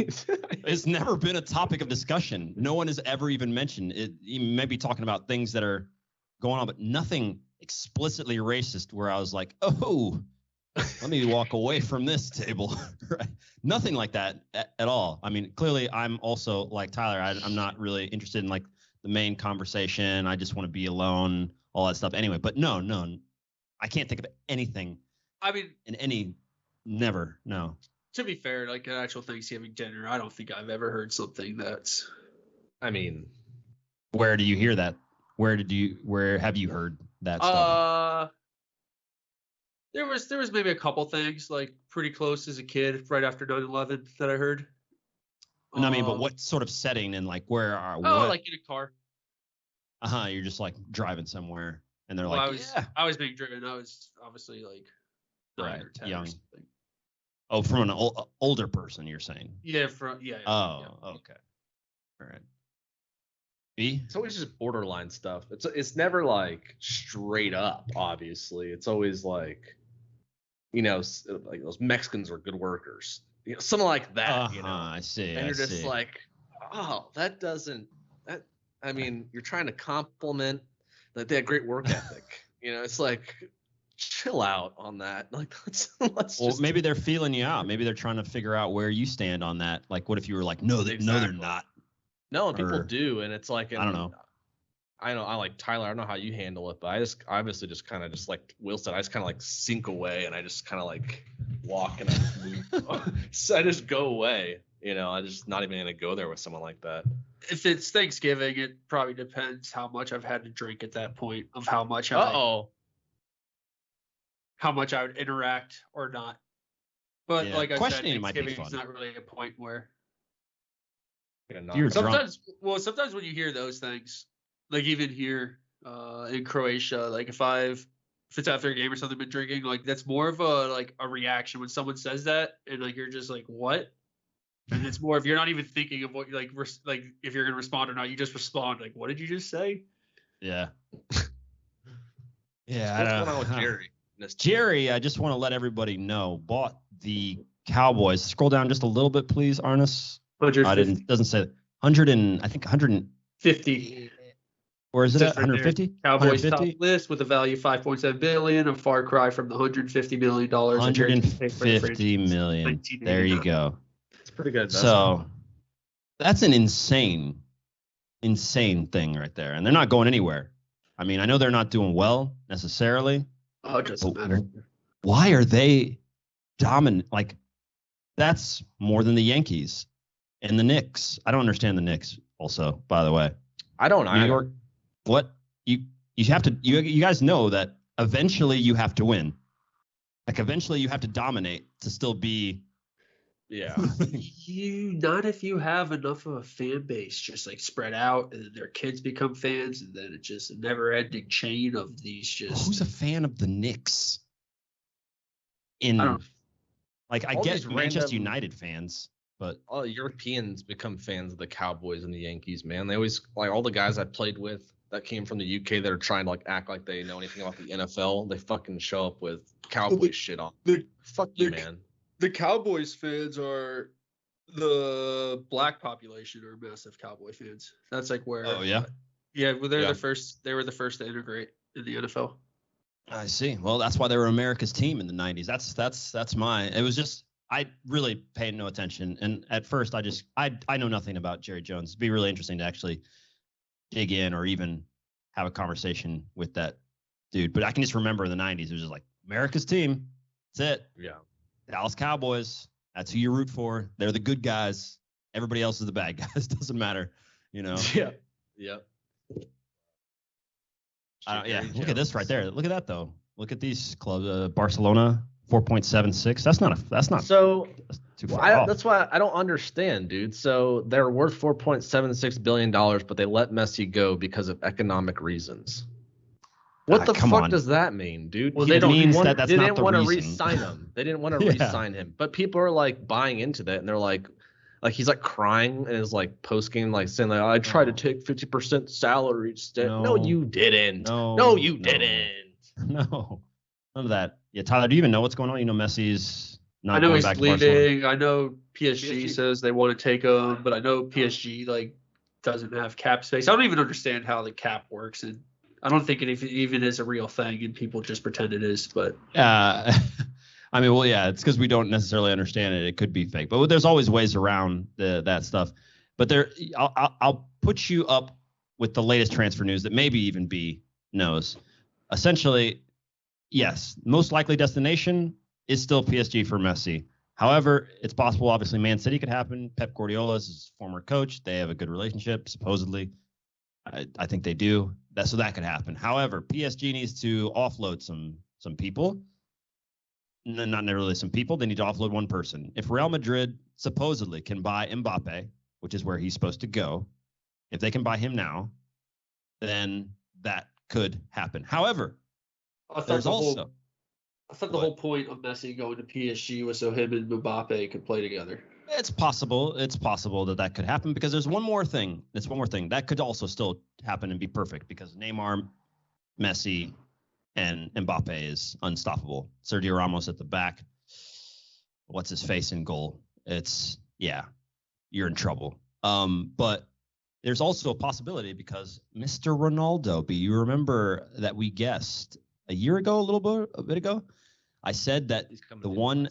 It's never been a topic of discussion. No one has ever even mentioned it. You may be talking about things that are going on, but nothing explicitly racist where I was like, oh, let me walk away from this table. Right? Nothing like that at all. I mean, clearly I'm also like Tyler. I'm not really interested in like the main conversation. I just want to be alone, all that stuff. Anyway, but no. I can't think of anything. I mean, never, no. To be fair, like an actual Thanksgiving dinner, I don't think I've ever heard something that's. I mean, where do you hear that? Where have you heard that stuff? There was maybe a couple things like pretty close as a kid, right after 9/11 that I heard. No, I mean, but what sort of setting and like where are? Like in a car. You're just like driving somewhere, and they're Well, like, I was being driven. I was obviously like 9 or 10 young. or something. Oh, from an older person, you're saying? Yeah, Okay. All right. B? It's always just borderline stuff. It's never like straight up. Obviously, it's always like, like those Mexicans are good workers, something like that. I see. And you're just like, oh, that doesn't. That I mean, you're trying to compliment that they have great work ethic. It's like, chill out on that. Like, let's maybe they're feeling you out. Maybe they're trying to figure out where you stand on that. Like, what if you were like, no, they're not. No, people do, and it's like, I don't know. I like Tyler. I don't know how you handle it, but I just obviously just kind of just like Will said, I just kind of like sink away, and I just kind of like walk and I just move. So I just go away. I just not even gonna go there with someone like that. If it's Thanksgiving, it probably depends how much I've had to drink at that point of how much how much I would interact or not. But like I said, Thanksgiving is not really a point where sometimes when you hear those things, like even here in Croatia, like if it's after a game or something, been drinking, like that's more of a reaction when someone says that, and like you're just like, what? And it's more if you're not even thinking of what like if you're gonna respond or not, you just respond like, what did you just say? Yeah. What's going on with Jerry? Jerry, I just want to let everybody know, bought the Cowboys. Scroll down just a little bit, please, Arnis. 150. Doesn't say 100 and I think 150. Or is it at 150? Cowboys top list with a value of $5.7 billion, a far cry from the $150 million. $150 million. There you go. It's pretty good. So that's an insane thing right there, and they're not going anywhere. I mean, I know they're not doing well necessarily. Oh, it doesn't matter. Why are they dominant? Like, that's more than the Yankees and the Knicks. I don't understand the Knicks. Also, by the way, I don't either. New York. What you have to you guys know that eventually you have to win. Like eventually you have to dominate to still be. Yeah. Not if you have enough of a fan base just like spread out and then their kids become fans and then it's just a never ending chain of these just. Who's a fan of the Knicks? I get Manchester United fans, but all Europeans become fans of the Cowboys and the Yankees, man. They always like all the guys I played with that came from the UK that are trying to like act like they know anything about the NFL. They fucking show up with Cowboys shit on. Fuck you, man. The Cowboys fans are the black population are massive Cowboy fans. That's like where. Oh yeah. Yeah, well, they're the first. They were the first to integrate in the NFL. I see. Well, that's why they were America's team in the '90s. That's mine. It was just I really paid no attention, and at first I know nothing about Jerry Jones. It'd be really interesting to actually dig in or even have a conversation with that dude. But I can just remember in the '90s it was just like America's team. That's it. Yeah. Dallas Cowboys. That's who you root for. They're the good guys. Everybody else is the bad guys. Doesn't matter, Yeah. Yeah. Look at this right there. Look at that though. Look at these clubs. Barcelona 4.76. That's not. So too far off. That's why I don't understand, dude. So they're worth $4.76 billion, but they let Messi go because of economic reasons. What the fuck does that mean, dude? Well, they didn't want to re-sign him. They didn't want to re-sign him. But people are like buying into that, and they're like he's like crying and is like post-game like saying like I tried to take 50% salary instead. No, you didn't. No, you didn't. No, none of that. Yeah, Tyler, do you even know what's going on? You know, Messi's not. I know going he's back leaving. I know PSG says they want to take him, but I know PSG like doesn't have cap space. I don't even understand how the cap works, and I don't think it even is a real thing, and people just pretend it is. But I mean, well, yeah, it's because we don't necessarily understand it. It could be fake, but there's always ways around that stuff. But I'll put you up with the latest transfer news that maybe even B knows. Essentially, yes, most likely destination is still PSG for Messi. However, it's possible, obviously, Man City could happen. Pep Guardiola is his former coach. They have a good relationship, supposedly. I think they do. So that could happen. However, PSG needs to offload some people. Not necessarily some people. They need to offload one person. If Real Madrid supposedly can buy Mbappe, which is where he's supposed to go, if they can buy him now, then that could happen. However, I thought there's the also whole point of Messi going to PSG was so him and Mbappe could play together. it's possible that could happen because there's one more thing. There's one more thing that could also still happen and be perfect because Neymar, Messi, and Mbappe is unstoppable. Sergio Ramos at the back. What's his face in goal? You're in trouble. But there's also a possibility because Mr. Ronaldo, you remember that we guessed a bit ago, I said that the one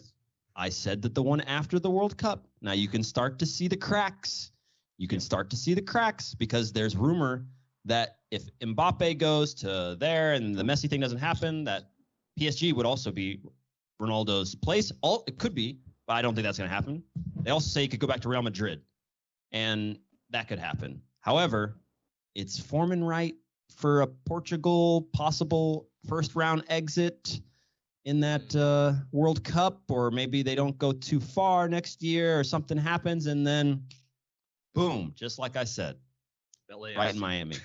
after the World Cup. Now you can start to see the cracks. Because there's rumor that if Mbappe goes to there and the Messi thing doesn't happen, that PSG would also be Ronaldo's place. It could be, but I don't think that's going to happen. They also say he could go back to Real Madrid, and that could happen. However, it's forming right for a Portugal possible first round exit in that World Cup, or maybe they don't go too far next year or something happens, and then boom, just like I said, right in Miami.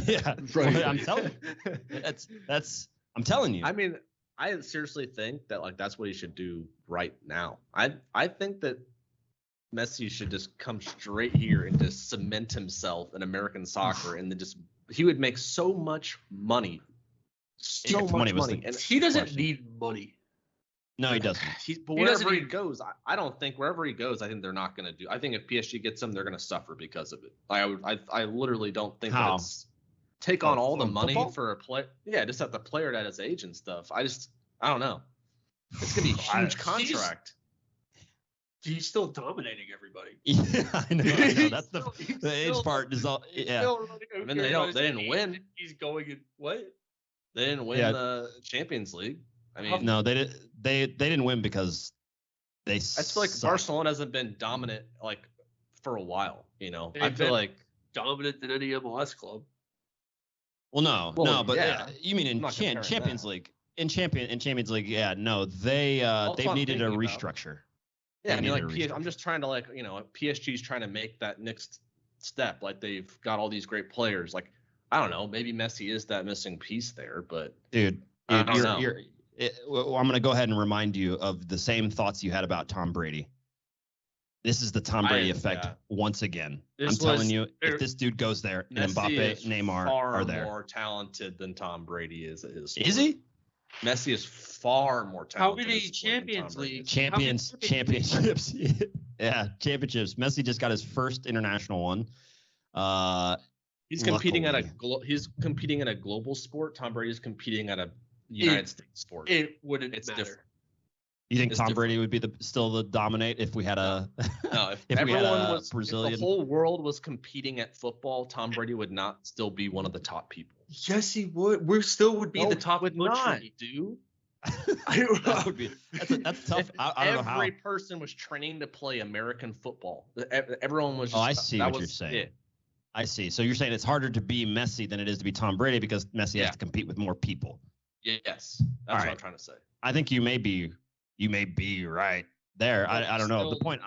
Yeah, right. I'm telling you. I'm telling you. I mean, I seriously think that that's what he should do right now. I think that Messi should just come straight here and just cement himself in American soccer, and then he would make so much money. So much money. And he doesn't need money. No, he doesn't. But wherever he goes, I don't think wherever he goes, I think they're not going to do. I think if PSG gets him, they're going to suffer because of it. I literally don't think that's take on all the money football? For a player. Yeah, just have the player at his age and stuff. I don't know. It's going to be a huge contract. He's still dominating everybody. Yeah, I know. That's the age part is all. Yeah. I mean, they didn't win. He's going in what? They didn't win the Champions League. I mean, no, they didn't win because they. I feel like Barcelona hasn't been dominant for a while. I feel like dominant than any MLS club. Well, but you mean in Champions League? In Champions League, yeah, no, they've needed a restructure. Yeah, I mean, I'm just trying to PSG's trying to make that next step. They've got all these great players. I don't know, maybe Messi is that missing piece there, but dude, I'm going to go ahead and remind you of the same thoughts you had about Tom Brady. This is the Tom Brady effect once again. I'm telling you, if this dude goes there and Mbappe, Neymar are there, far more talented than Tom Brady is at his sport. Is he? Messi is far more talented. How many Champions League championships? Yeah, championships. Messi just got his first international one. He's competing at a global sport. Tom Brady's competing at a United States sport. It wouldn't matter. Different. You think Tom Brady would be still the dominate if we had a if the whole world was competing at football, Tom Brady would not still be one of the top people. Yes, he would. We still would be the top country, dude. That's tough. I don't know how. Every person was training to play American football. Everyone was. I see what you're saying. It. I see. So you're saying it's harder to be Messi than it is to be Tom Brady because Messi has to compete with more people. Yes, that's what I'm trying to say. I think you may be right there. I don't know. The point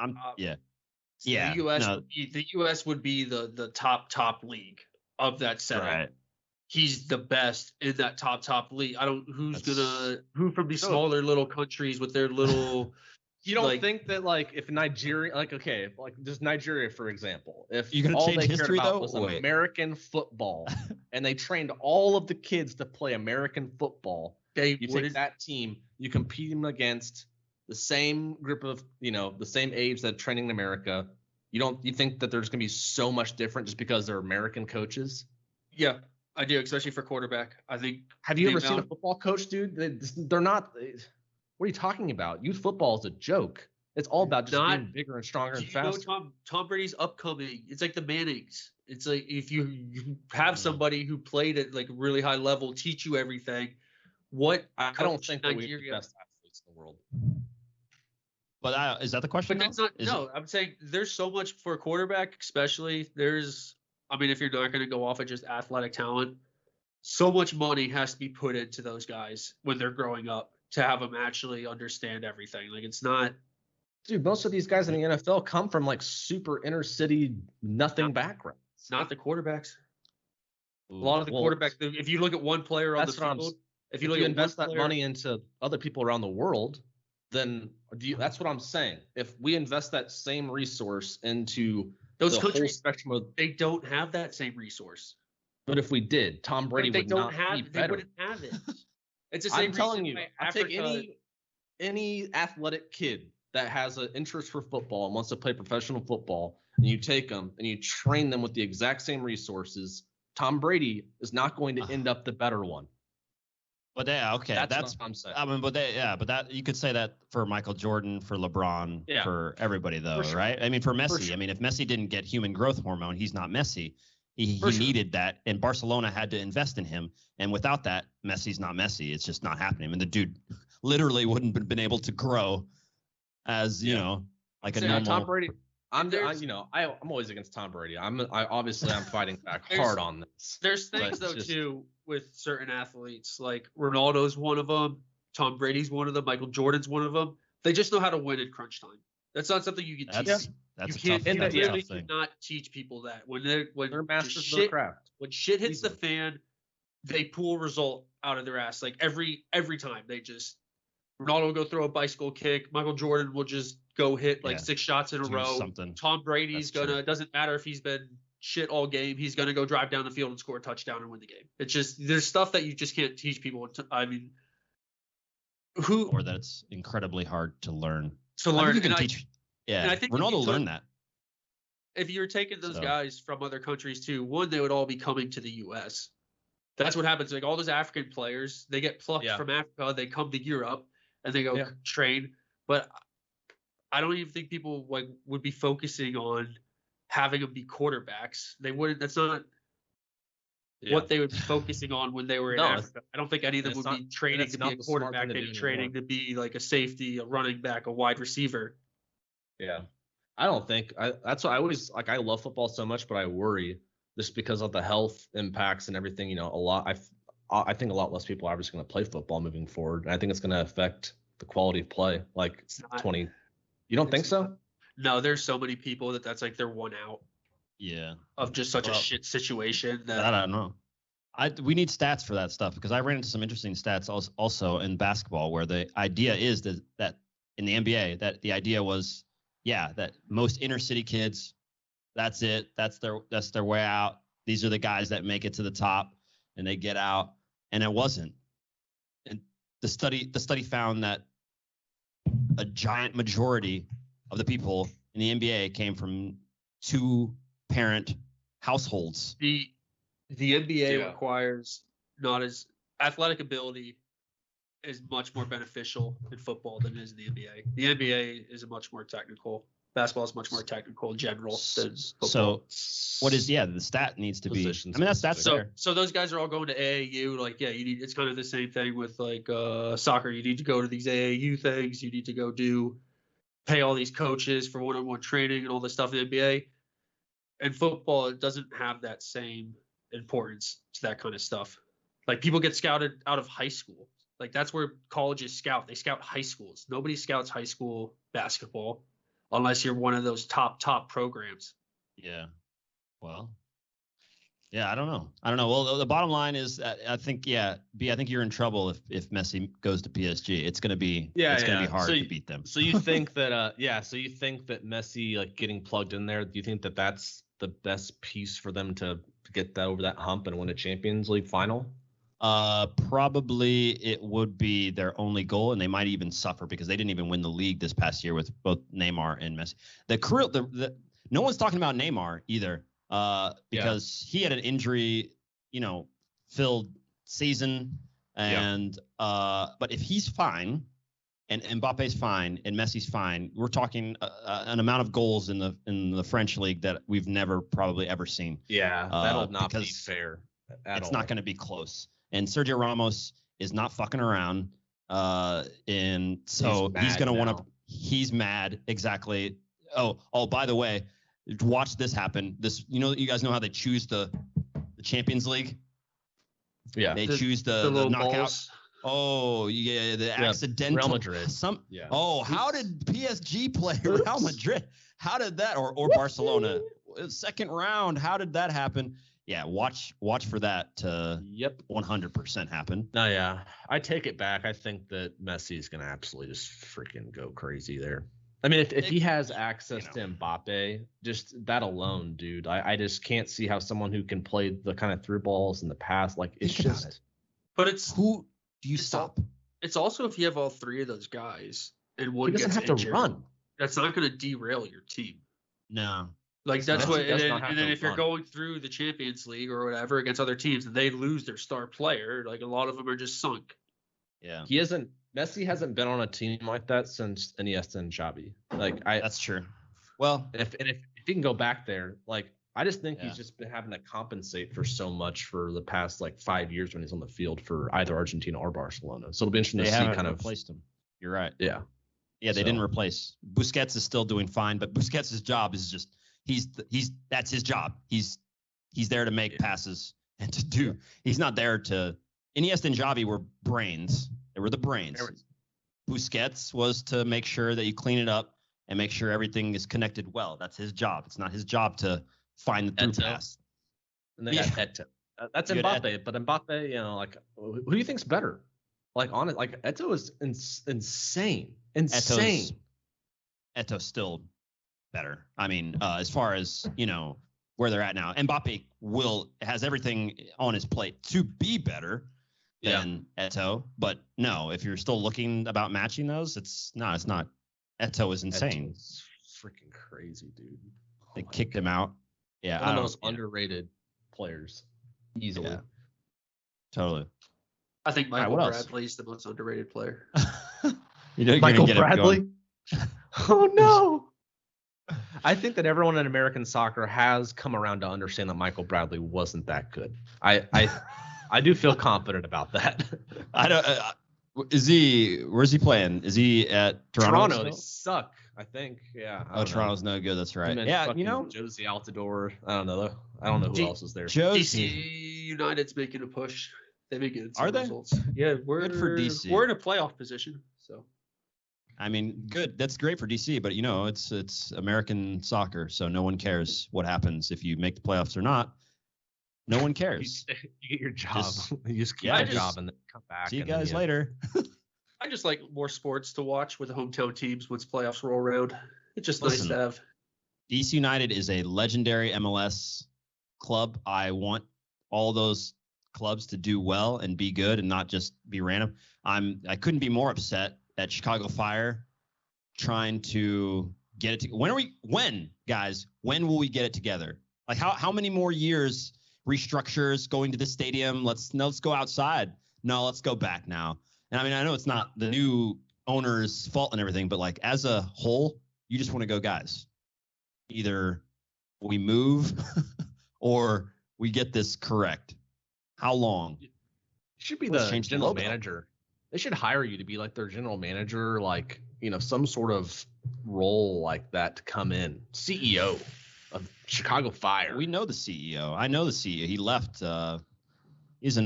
the U.S. would be the top league of that setup. Right. He's the best in that top league. Who from these smaller little countries with their little. You don't think that if Nigeria, just Nigeria for example, if you're gonna change history though, was American football, and they trained all of the kids to play American football, you take that team, you compete them against the same group of the same age that training in America. You think that there's gonna be so much different just because they're American coaches? Yeah, I do, especially for quarterback. I think. Have you ever seen a football coach, dude? They're not. What are you talking about? Youth football is a joke. It's all about just being bigger and stronger and faster. Tom Brady's upcoming. It's like the Mannings. It's like if you have somebody who played at really high level teach you everything. I don't think that we're the best athletes in the world. But is that the question? But that's not. No, I'm saying there's so much for a quarterback, especially. If you're not going to go off of just athletic talent, so much money has to be put into those guys when they're growing up to have them actually understand everything. It's not. Dude, most of these guys in the NFL come from super inner city nothing backgrounds. Not the quarterbacks. A lot of the quarterbacks, if you look at one player on the field, if you invest that money into other people around the world, then that's what I'm saying. If we invest that same resource into those countries, they don't have that same resource. But if we did, Tom Brady would not be better. They wouldn't have it. It's the same. I'm telling you, I take any athletic kid that has an interest for football and wants to play professional football, and you take them and you train them with the exact same resources, Tom Brady is not going to end up the better one. But yeah, okay, that's what I'm saying. I mean, but that you could say that for Michael Jordan, for LeBron, for everybody though, right? I mean, for Messi, I mean, if Messi didn't get human growth hormone, he's not Messi. He needed that, and Barcelona had to invest in him. And without that, Messi's not Messi. It's just not happening. And the dude literally wouldn't have been able to grow as like a normal. Tom Brady. I'm always against Tom Brady. I'm fighting back hard on this. There's things too with certain athletes, like Ronaldo's one of them, Tom Brady's one of them, Michael Jordan's one of them. They just know how to win in crunch time. That's not something you can teach. That's you a tough thing. Cannot teach people that when they're masters of their craft. When shit hits the fan, they pull a result out of their ass. Like every time they just Ronaldo will go throw a bicycle kick. Michael Jordan will just go hit 6 shots in a row. Something. Tom Brady's it doesn't matter if he's been shit all game. He's gonna go drive down the field and score a touchdown and win the game. It's just there's stuff that you just can't teach people. I mean, or that it's incredibly hard to learn. You can teach. Yeah, I think Ronaldo learned that. If you're taking those guys from other countries too, one, they would all be coming to the U.S. That's what happens. Like all those African players, they get plucked from Africa, they come to Europe, and they go train. But I don't even think people would be focusing on having them be quarterbacks. They wouldn't. That's not what they would be focusing on when they were in Africa. I don't think any of them would be training to be a quarterback. They'd be training to be like a safety, a running back, a wide receiver. Yeah. I don't think that's why I always I love football so much, but I worry just because of the health impacts and everything. I think a lot less people are just going to play football moving forward. And I think it's going to affect the quality of play. You don't think so? No, there's so many people that's like their one out. Yeah. Of just such a shit situation that I don't know. We need stats for that stuff because I ran into some interesting stats also in basketball where the idea is that in the NBA that the idea was that most inner city kids, that's it. That's their way out. These are the guys that make it to the top and they get out. And it wasn't. And the study found that a giant majority of the people in the NBA came from 2-parent households. The NBA requires not as athletic ability is much more beneficial in football than it is in the NBA. The NBA is a much more technical. Basketball is much more technical in general than football. So what is the stat needs to Positions. be. I mean that's fair. So those guys are all going to AAU. You need. It's kind of the same thing with soccer. You need to go to these AAU things. You need to go pay all these coaches for one-on-one training and all this stuff in the NBA. And football, it doesn't have that same importance to that kind of stuff. Like people get scouted out of high school. Like that's where colleges scout. They scout high schools. Nobody scouts high school basketball unless you're one of those top programs. Yeah. Well, I don't know. Well, the bottom line is I think B, I think you're in trouble if Messi goes to PSG. It's going to be be hard to beat them. So you think that Messi getting plugged in there, do you think that that's the best piece for them to get that over that hump and win a Champions League final? Probably it would be their only goal, and they might even suffer because they didn't even win the league this past year with both Neymar and Messi. No one's talking about Neymar either, because he had an injury, filled season, and but if he's fine, and Mbappe's fine, and Messi's fine, we're talking an amount of goals in the French league that we've never probably ever seen. Yeah, that'll not be fair. It's not going to be close. And Sergio Ramos is not fucking around. And so he's going to want to – he's mad. Exactly. Oh, by the way, watch this happen. You guys know how they choose the Champions League? Yeah. They choose the knockout. Balls. Oh, yeah, the accidental. Real Madrid. How did PSG play Real Madrid? How did that – or Barcelona? Second round, how did that happen? Yeah, watch for that to 100% happen. No, yeah. I take it back. I think that Messi is going to absolutely just freaking go crazy there. I mean, if he has access to Mbappe, just that alone, dude, I just can't see how someone who can play the kind of through balls in the past, like, it's just. But it's who do you stop? It's also if you have all three of those guys and one he doesn't gets have injured, to run. That's not going to derail your team. No. Like that's what, and then if you're going through the Champions League or whatever against other teams, and they lose their star player, like a lot of them are just sunk. Yeah, Messi hasn't been on a team like that since Iniesta and Xavi. That's true. Well, if he can go back there, like I just think he's just been having to compensate for so much for the past like 5 years when he's on the field for either Argentina or Barcelona. So it'll be interesting to see kind of replaced him. You're right. Yeah. Yeah, they didn't replace. Busquets is still doing fine, but Busquets' job is just that's his job. He's there to make passes and to do. He's not there to. Iniesta and Xavi were brains. They were the brains. Busquets was to make sure that you clean it up and make sure everything is connected well. That's his job. It's not his job to find the through pass. And they got Eto. That's Mbappe, but Mbappe, like who do you think's better? Like honest, like Eto is insane. Eto's still better. I mean, as far as where they're at now, Mbappe has everything on his plate to be better than Eto. But no, if you're still looking about matching those, it's not. Eto is insane. Eto's freaking crazy, dude. They kicked him out. Yeah, one of the most underrated players, easily. Yeah. Totally. I think Michael Bradley's the most underrated player. Michael Bradley? Oh, no. I think that everyone in American soccer has come around to understand that Michael Bradley wasn't that good. I do feel confident about that. I don't. Where's he playing? Is he at Toronto? They suck, I think. Yeah. Toronto's no good. That's right. Yeah, Josie Altidore. I don't know who else is there. DC United's making a push. They're making some results. Yeah, we're good for DC. We're in a playoff position, so. I mean, good. That's great for DC, but it's American soccer, so no one cares what happens if you make the playoffs or not. No one cares. You get your job. You just keep your job and then come back. See you guys later. I just like more sports to watch with the hometown teams once playoffs roll around. It's just nice to have. DC United is a legendary MLS club. I want all those clubs to do well and be good and not just be random. I couldn't be more upset at Chicago Fire trying to get it when will we get it together? Like how many more years restructures going to the stadium? Let's go outside. No, let's go back now. And I mean, I know it's not the new owner's fault and everything, but like as a whole, you just want to go, guys, either we move or we get this correct. How long? You should be the general manager. They should hire you to be like their general manager, like, some sort of role like that to come in. CEO of Chicago Fire. We know the CEO. I know the CEO. He left. It's a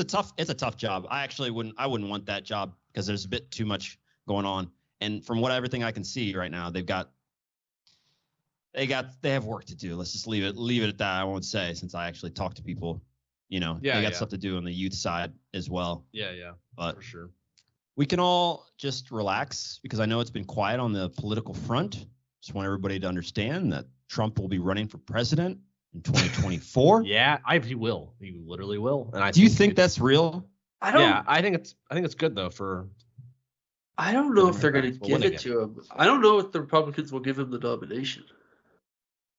tough job. I wouldn't want that job because there's a bit too much going on. And from everything I can see right now, they have work to do. Let's just leave it at that. I won't say, since I actually talk to people. They got stuff to do on the youth side as well. Yeah, but for sure. We can all just relax because I know it's been quiet on the political front. Just want everybody to understand that Trump will be running for president in 2024. Yeah, he will. He literally will. And do you think that's real? I think it's good though for. I don't know if they're going to give it to him. I don't know if the Republicans will give him the nomination.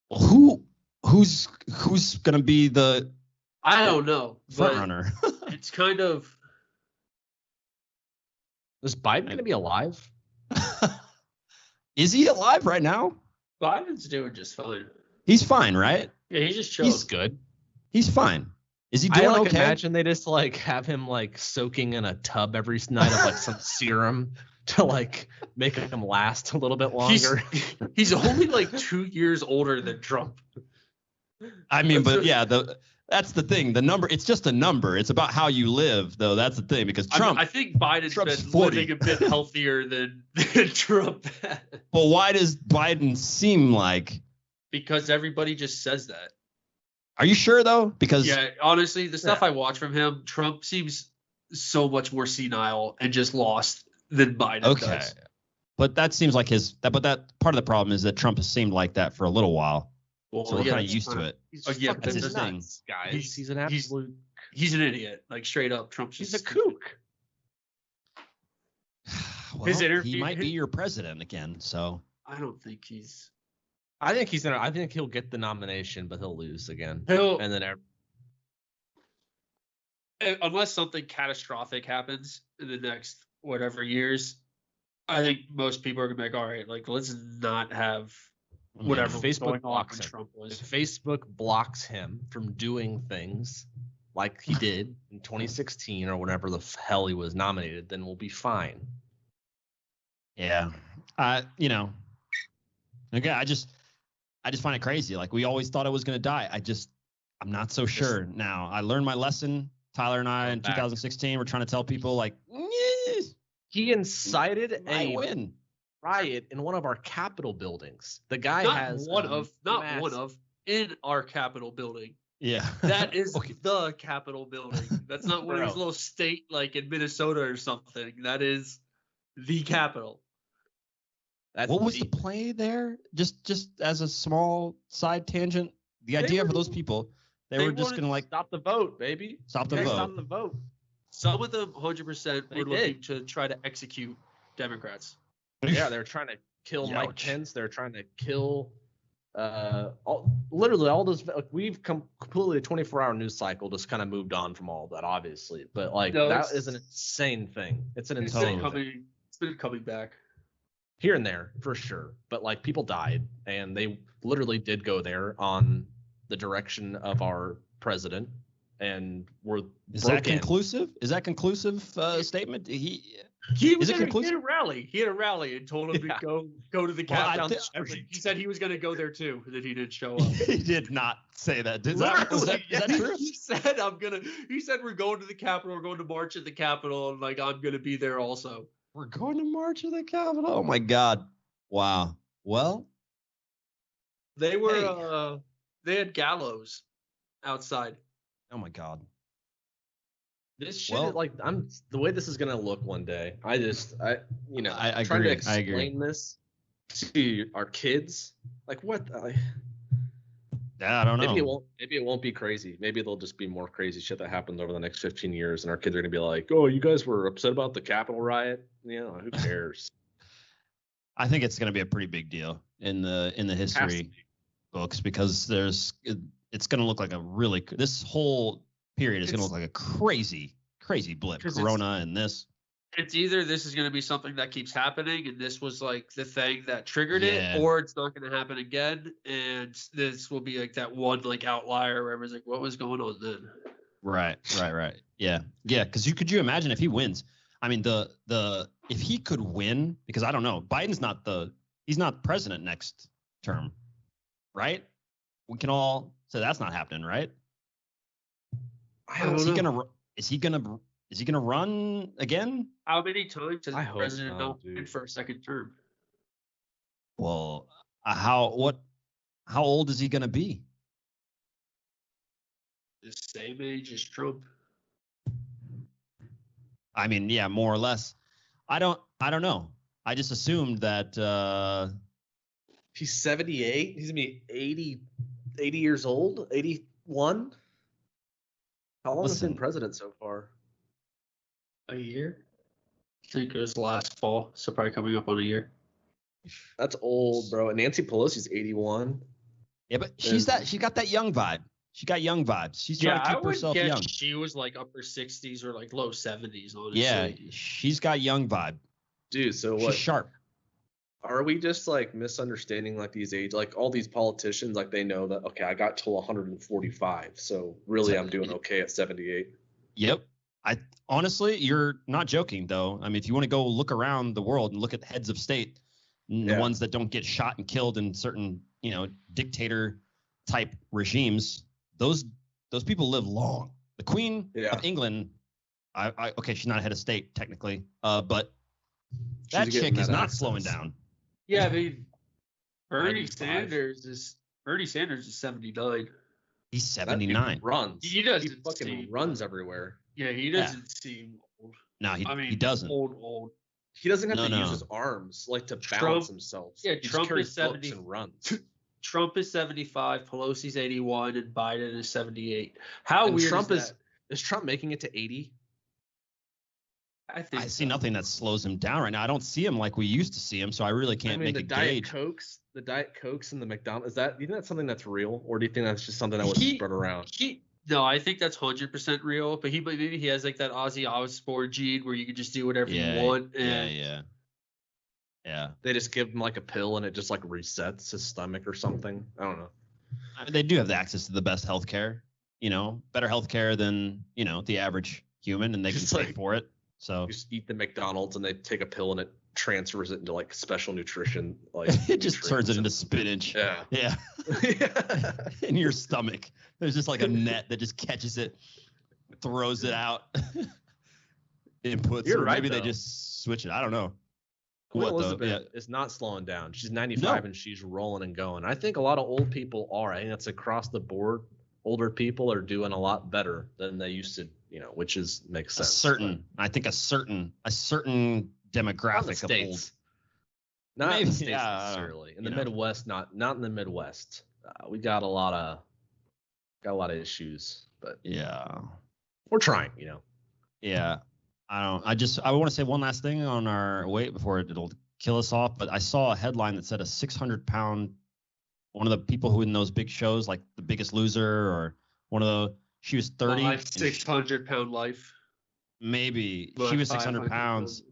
Well, who's going to be the? I don't know. Front runner. It's kind of. Is Biden going to be alive? Is he alive right now? Biden's doing just fine. He's fine, right? Yeah, he's just chilling. He's good. He's fine. Is he doing okay? Imagine they just have him soaking in a tub every night of some serum to make him last a little bit longer. He's only 2 years older than Trump. I mean, but yeah, that's the thing. The number, it's just a number. It's about how you live, though. That's the thing, because Trump. I think Biden's been 40. living a bit healthier than Trump. Well, why does Biden seem like? Because everybody just says that. Are you sure though? Because honestly, the stuff I watch from him, Trump seems so much more senile and just lost than Biden does. But that seems like but that part of the problem is that Trump has seemed like that for a little while. Well, so we're kind of used to it. That's his thing, guys. He's an absolute. He's an idiot, like straight up. Trump's he's a kook. Well, he might be your president again, so I don't think he's. I think he'll get the nomination, but he'll lose again. Unless something catastrophic happens in the next whatever years, I think most people are gonna be like, all right, like let's not have whatever Facebook blocks Trump was. If Facebook blocks him from doing things like he did in 2016 or whenever the hell he was nominated, then we'll be fine. Yeah. Again, I just find it crazy. Like we always thought it was going to die. I'm not so sure now. I learned my lesson. Tyler and I in 2016 were trying to tell people like, he incited a riot in one of our Capitol buildings. The guy in our Capitol building. Yeah. That is the Capitol building. That's not one of those little state like in Minnesota or something. That is the Capitol. What was the play there? Just as a small side tangent, the idea for those people, they were just gonna like stop the vote, baby. Stop the vote. Some of them 100% were looking to try to execute Democrats. Yeah, they're trying to kill Mike Pence. They're trying to kill literally all those. Like, we've completely a 24-hour news cycle just kind of moved on from all of that, obviously. But that is an insane thing. It's an insane thing. It's been coming back. Here and there, for sure. But, like, people died, and they literally did go there on the direction of our president, and were Is that conclusive statement? He was at a rally. He had a rally and told him to go to the Capitol. He said he was going to go there, too, and then he didn't show up. He did not say that. Is that true? He said we're going to the Capitol. We're going to march at the Capitol, and, like, I'm going to be there also. We're going to march at the Capitol. Oh my God! Wow. Well, they were. They had gallows outside. Oh my God! This shit, the way this is gonna look one day. I trying agree. to explain this to our kids. Like what? I don't know. Maybe it won't be crazy. Maybe there'll just be more crazy shit that happens over the next 15 years, and our kids are gonna be like, "Oh, you guys were upset about the Capitol riot? Who cares?" I think it's gonna be a pretty big deal in the history books because it's gonna look like this whole period is gonna look like a crazy blip. Corona and this. It's either this is going to be something that keeps happening and this was like the thing that triggered it, or it's not going to happen again and this will be like that one like outlier where everyone's like, what was going on then? Right. Yeah. Because could you imagine if he wins? I mean, if he could win, because I don't know, Biden's he's not president next term, right? We can all say that's not happening, right? Is he gonna run again? How many times has the president not been for a second term? Well, how old is he gonna be? The same age as Trump. I mean, yeah, more or less. I don't know. I just assumed that he's 78. He's gonna be 80 years old, 81. How long has he been president so far? A year? I think it was last fall, so probably coming up on a year. That's old, bro. And Nancy Pelosi's 81. Yeah, but she got that young vibe. She got young vibes. She's trying to keep herself young. She was like upper 60s or like low 70s, honestly. Yeah, she's got young vibe. Dude, so what? She's sharp. Are we just like misunderstanding like these age, like all these politicians, like they know that, okay, I got till 145. So really I'm doing okay at 78. Yep. Honestly, you're not joking though. I mean, if you want to go look around the world and look at heads of state, the ones that don't get shot and killed in certain, dictator type regimes, those people live long. The Queen of England, okay, she's not a head of state technically, but that chick is not slowing down. Yeah, I mean, Bernie Sanders is 79. He's 79. Runs. He doesn't He fucking runs everywhere. Yeah, he doesn't seem old. No, he doesn't. Old. He doesn't have to use his arms like to balance himself. Yeah, he Trump is 70 and runs. Trump is 75, Pelosi's 81, and Biden is 78. How weird Trump is that? Is Trump making it to 80? I see nothing that slows him down right now. I don't see him like we used to see him, so I really can't make a gauge. The Diet Cokes and the McDonald's, do you think that's something that's real, or do you think that's just something that was spread around? No, I think that's 100% real. But maybe he has like that Ozzy Osbourne gene where you can just do whatever you want. Yeah. They just give him like a pill and it just like resets his stomach or something. I don't know. I mean, they do have the access to the best healthcare. Better healthcare than the average human, and they can pay for it. So you just eat the McDonald's and they take a pill and it transfers it into like special nutrition. Like it just turns it into spinach. Yeah. In your stomach, there's just like a net that just catches it, throws it out. Inputs. You're right. Maybe they just switch it. I don't know. Queen Elizabeth is not slowing down. She's 95 and she's rolling and going. I think a lot of old people are. I think that's across the board. Older people are doing a lot better than they used to, which makes sense. I think a certain demographic of old. Not in the States necessarily. In the Midwest, not in the Midwest. We got a lot of issues, but we're trying, Yeah. I want to say one last thing on our weight before it'll kill us off, but I saw a headline that said a 600-pound, one of the people who in those big shows, like The Biggest Loser or one of the, she was 30. 600-pound life. Maybe. She was 600 pounds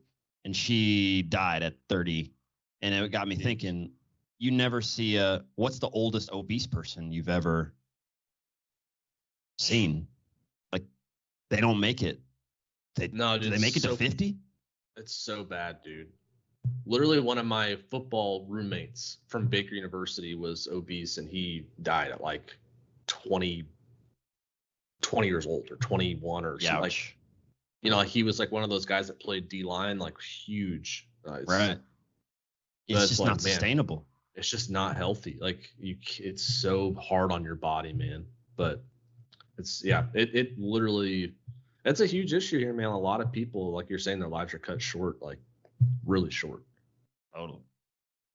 and she died at 30. And it got me thinking, you never see what's the oldest obese person you've ever seen? Like, they don't make it. Do they make it to 50? It's so bad, dude. Literally, one of my football roommates from Baker University was obese, and he died at like 20 years old or 21 or something. Like, he was like one of those guys that played D-line, like huge. Right. It's just not sustainable. It's just not healthy. Like it's so hard on your body, man. But it literally. It's a huge issue here, man. A lot of people, like you're saying, their lives are cut short, like really short. Totally.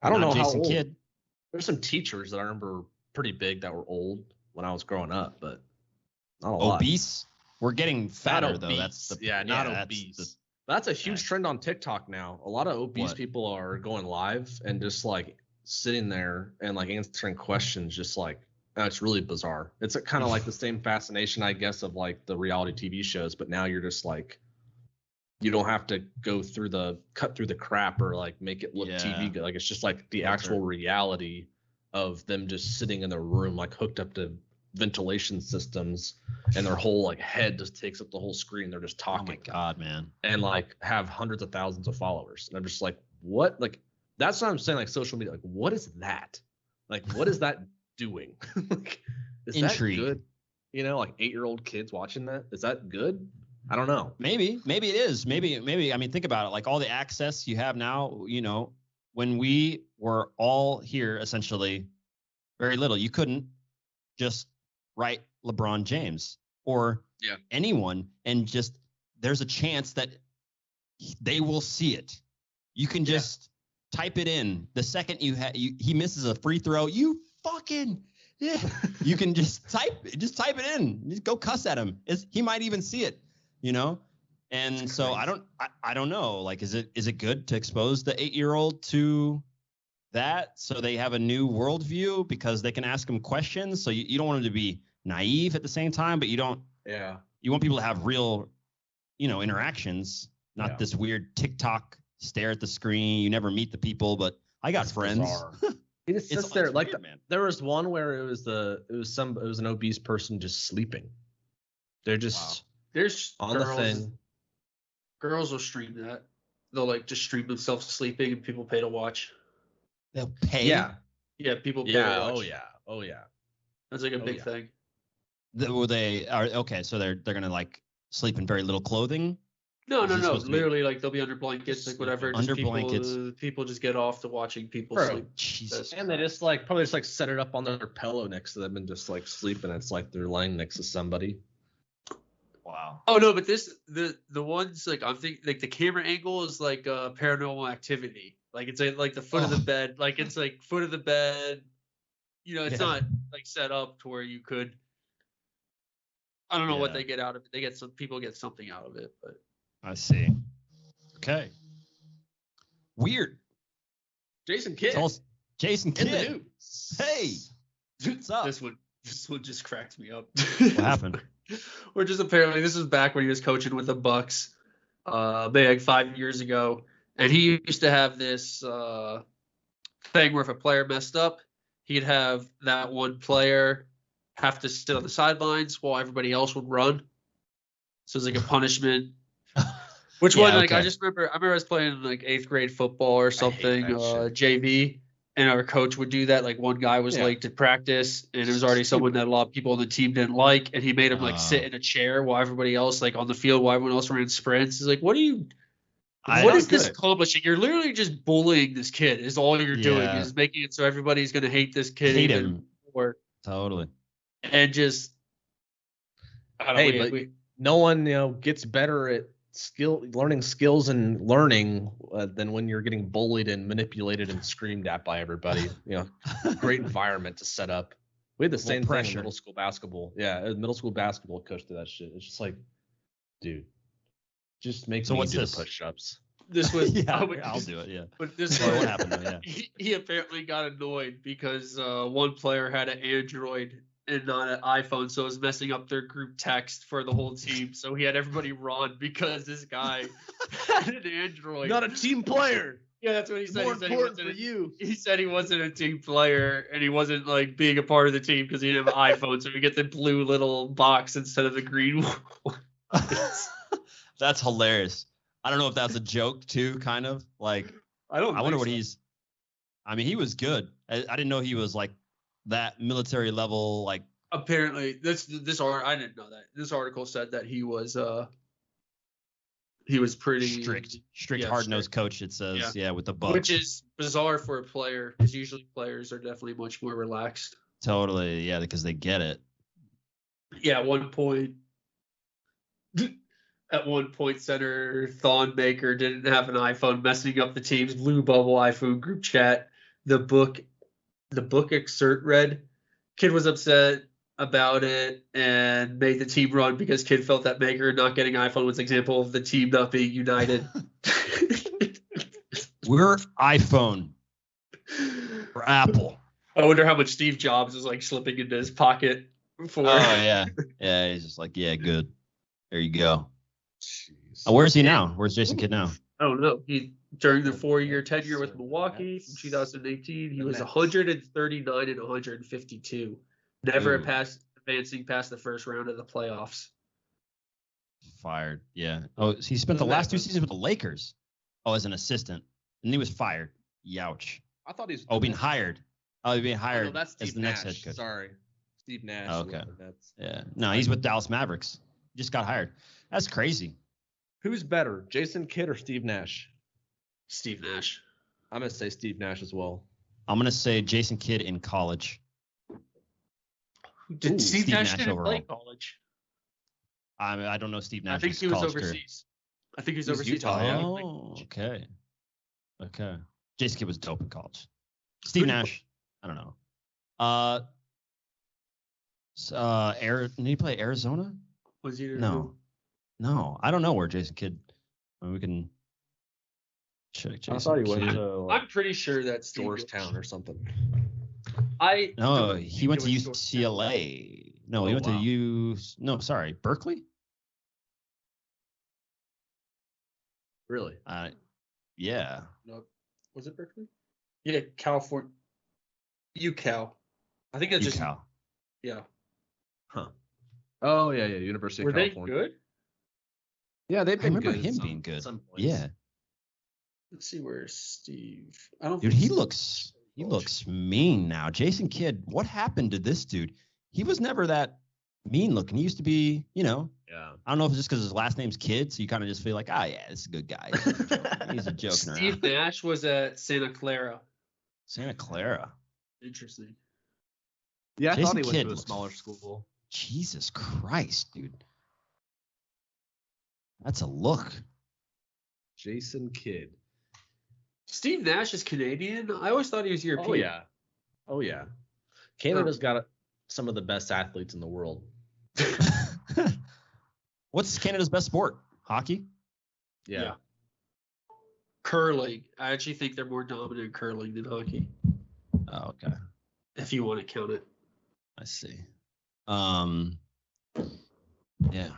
I don't know how old. Kid. There's some teachers that I remember pretty big that were old when I was growing up, but not a lot. Obese? We're getting fatter, though. That's not obese. That's a huge trend on TikTok now. A lot of obese people are going live and just like sitting there and like answering questions, just like, it's really bizarre. It's kind of like the same fascination, I guess, of like the reality TV shows, but now you're just like, you don't have to cut through the crap or like make it look TV good. Like it's just like the actual reality of them just sitting in their room, like hooked up to ventilation systems, and their whole like head just takes up the whole screen. They're just talking. Oh my God, man. And like have hundreds of thousands of followers. And I'm just like, what? Like, that's what I'm saying. Like social media, like what is that? Like, what is that doing? Like, is Intrigue. that good? Like 8-year-old kids watching that. Is that good? I don't know. Maybe it is. Maybe. I mean, think about it. Like all the access you have now, when we were all here, essentially very little, you couldn't just write LeBron James or anyone. And just, there's a chance that they will see it. You can just type it in the second he misses a free throw. You can just type it in. Just go cuss at him. He might even see it, And so I don't know. Like, is it good to expose the 8-year-old to that so they have a new worldview because they can ask him questions? So you don't want him to be naive at the same time, but you don't. Yeah. You want people to have real, interactions, not this weird TikTok stare at the screen. You never meet the people, but I got friends. He just sits there like weird, man. There was one where it was an obese person just sleeping. They're just there's on the thing. Girls will stream that. They'll like just stream themselves sleeping and people pay to watch. They'll pay. Yeah, people pay to watch. Oh yeah. That's like a big thing. So they're gonna like sleep in very little clothing. No. Literally, like they'll be under blankets, like whatever. Under blankets. People just get off to watching people sleep. Jesus. And they just like probably just like set it up on their pillow next to them and just like sleep, and it's like they're lying next to somebody. Wow. Oh no, but the ones like I'm thinking like the camera angle is like Paranormal Activity. Like it's like the foot of the bed, like it's like foot of the bed. You know, it's not like set up to where you could. I don't know what they get out of it. People get something out of it, but I see. Okay. Weird. Jason Kidd. Jason Kidd. In the news. Hey. What's up? This one just cracked me up. What happened? Or just apparently this was back when he was coaching with the Bucks, maybe like 5 years ago, and he used to have this thing where if a player messed up, he'd have that one player have to sit on the sidelines while everybody else would run. So it's like a punishment. Which one? Like I remember I was playing like 8th grade football or something, JV. And our coach would do that. Like one guy was late to practice, and it was already someone that a lot of people on the team didn't like, and he made him like sit in a chair while everybody else like on the field, while everyone else ran sprints. He's like, what is this accomplishing? You're literally just bullying this kid. Is all you're doing is making it so everybody's gonna hate this kid. Hate him. Totally. And just no one gets better at learning skills and learning than when you're getting bullied and manipulated and screamed at by everybody. Great environment to set up. We had the same thing in middle school basketball. Yeah, middle school basketball coach did that shit. It's just like, dude, just make me do the push-ups. This was I'll do it. Yeah. But this what happened? Yeah. He apparently got annoyed because one player had an Android and not an iPhone, so it was messing up their group text for the whole team. So he had everybody run because this guy had an Android. Not a team player. Yeah, that's what he said. More important for you. He said he wasn't a team player and he wasn't like being a part of the team because he didn't have an iPhone, so he get the blue little box instead of the green one. That's hilarious. I don't know if that's a joke too, kind of like. I wonder what he's. I mean, he was good. I didn't know he was like that military level, like. Apparently, this article, I didn't know that. This article said that he was pretty strict, hard-nosed coach. It says, with the Bucks, which is bizarre for a player because usually players are definitely much more relaxed. Totally, yeah, because they get it. Yeah, at one point, Center Thonmaker didn't have an iPhone, messing up the team's Blue Bubble iPhone group chat. The book excerpt read, Kid was upset about it and made the team run because Kid felt that Maker not getting iPhone was an example of the team not being united. We're iPhone. We're Apple. I wonder how much Steve Jobs was like slipping into his pocket for. Oh yeah, yeah. He's just like, yeah, good. There you go. Jeez. Where's he now? Where's Jason Kidd now? I don't know. He during the 4-year tenure with Milwaukee from 2018, he was 139 and 152. Never advancing past the first round of the playoffs. Fired. Yeah. Oh, he spent the last 2 seasons with the Lakers. Oh, as an assistant, and he was fired. Youch. I thought he was. Oh, being hired. Oh, he's being hired no, that's as the Nash. Next head coach. Sorry, Steve Nash. Oh, okay. Yeah. No, he's with Dallas Mavericks. Just got hired. That's crazy. Who's better, Jason Kidd or Steve Nash? Steve Nash. I'm gonna say Steve Nash as well. I'm gonna say Jason Kidd in college. Did Steve Nash didn't play college? I don't know Steve Nash. I think he was overseas. I think he was overseas. Oh, okay. Okay. Jason Kidd was dope in college. Steve Nash, I don't know. Did he play Arizona? Was he? No, I don't know where Jason Kidd. We can check. Jason I thought he went Kidd. to. I'm pretty sure that's Georgetown or something. He went to UCLA. No, he went to Berkeley. Really? Yeah. No, was it Berkeley? Yeah, California. UCal. I think that's just. UCal. Yeah. Huh. Oh yeah. University of California. Were they good? Yeah, they've been good. I remember him being good. Yeah. Let's see where Steve. Dude, he looks mean now. Jason Kidd, what happened to this dude? He was never that mean looking. He used to be, Yeah. I don't know if it's just because his last name's Kidd, so you kind of just feel like, yeah, this is a good guy. He's a joking Steve around. Nash was at Santa Clara. Santa Clara. Interesting. Yeah, I Jason thought he went Kidd to a looks- smaller school. Jesus Christ, dude. That's a look. Jason Kidd. Steve Nash is Canadian. I always thought he was European. Oh yeah. Canada's got some of the best athletes in the world. What's Canada's best sport? Hockey? Yeah. Curling. I actually think they're more dominant in curling than hockey. Oh, okay. If you want to count it. I see. Yeah.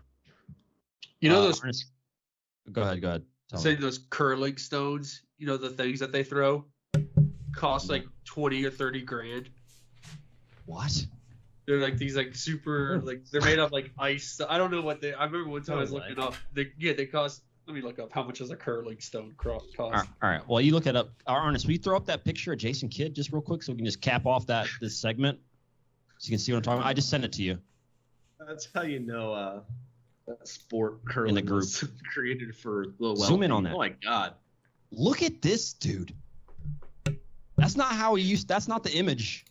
You know those Go ahead. Tell say me. those curling stones, the things that they throw cost like 20 or 30 grand. What? They're like these like super they're made of like ice. I don't know what I remember one time I was looking up. They cost. Let me look up how much does a curling stone cost. All right. Well, you look it up. Ernest, will you throw up that picture of Jason Kidd just real quick so we can just cap off this segment so you can see what I'm talking about? I just sent it to you. That's how you know that sport curling in the group was created for the wealthy. Zoom in on that. Oh my God. Look at this dude. That's not how he used. That's not the image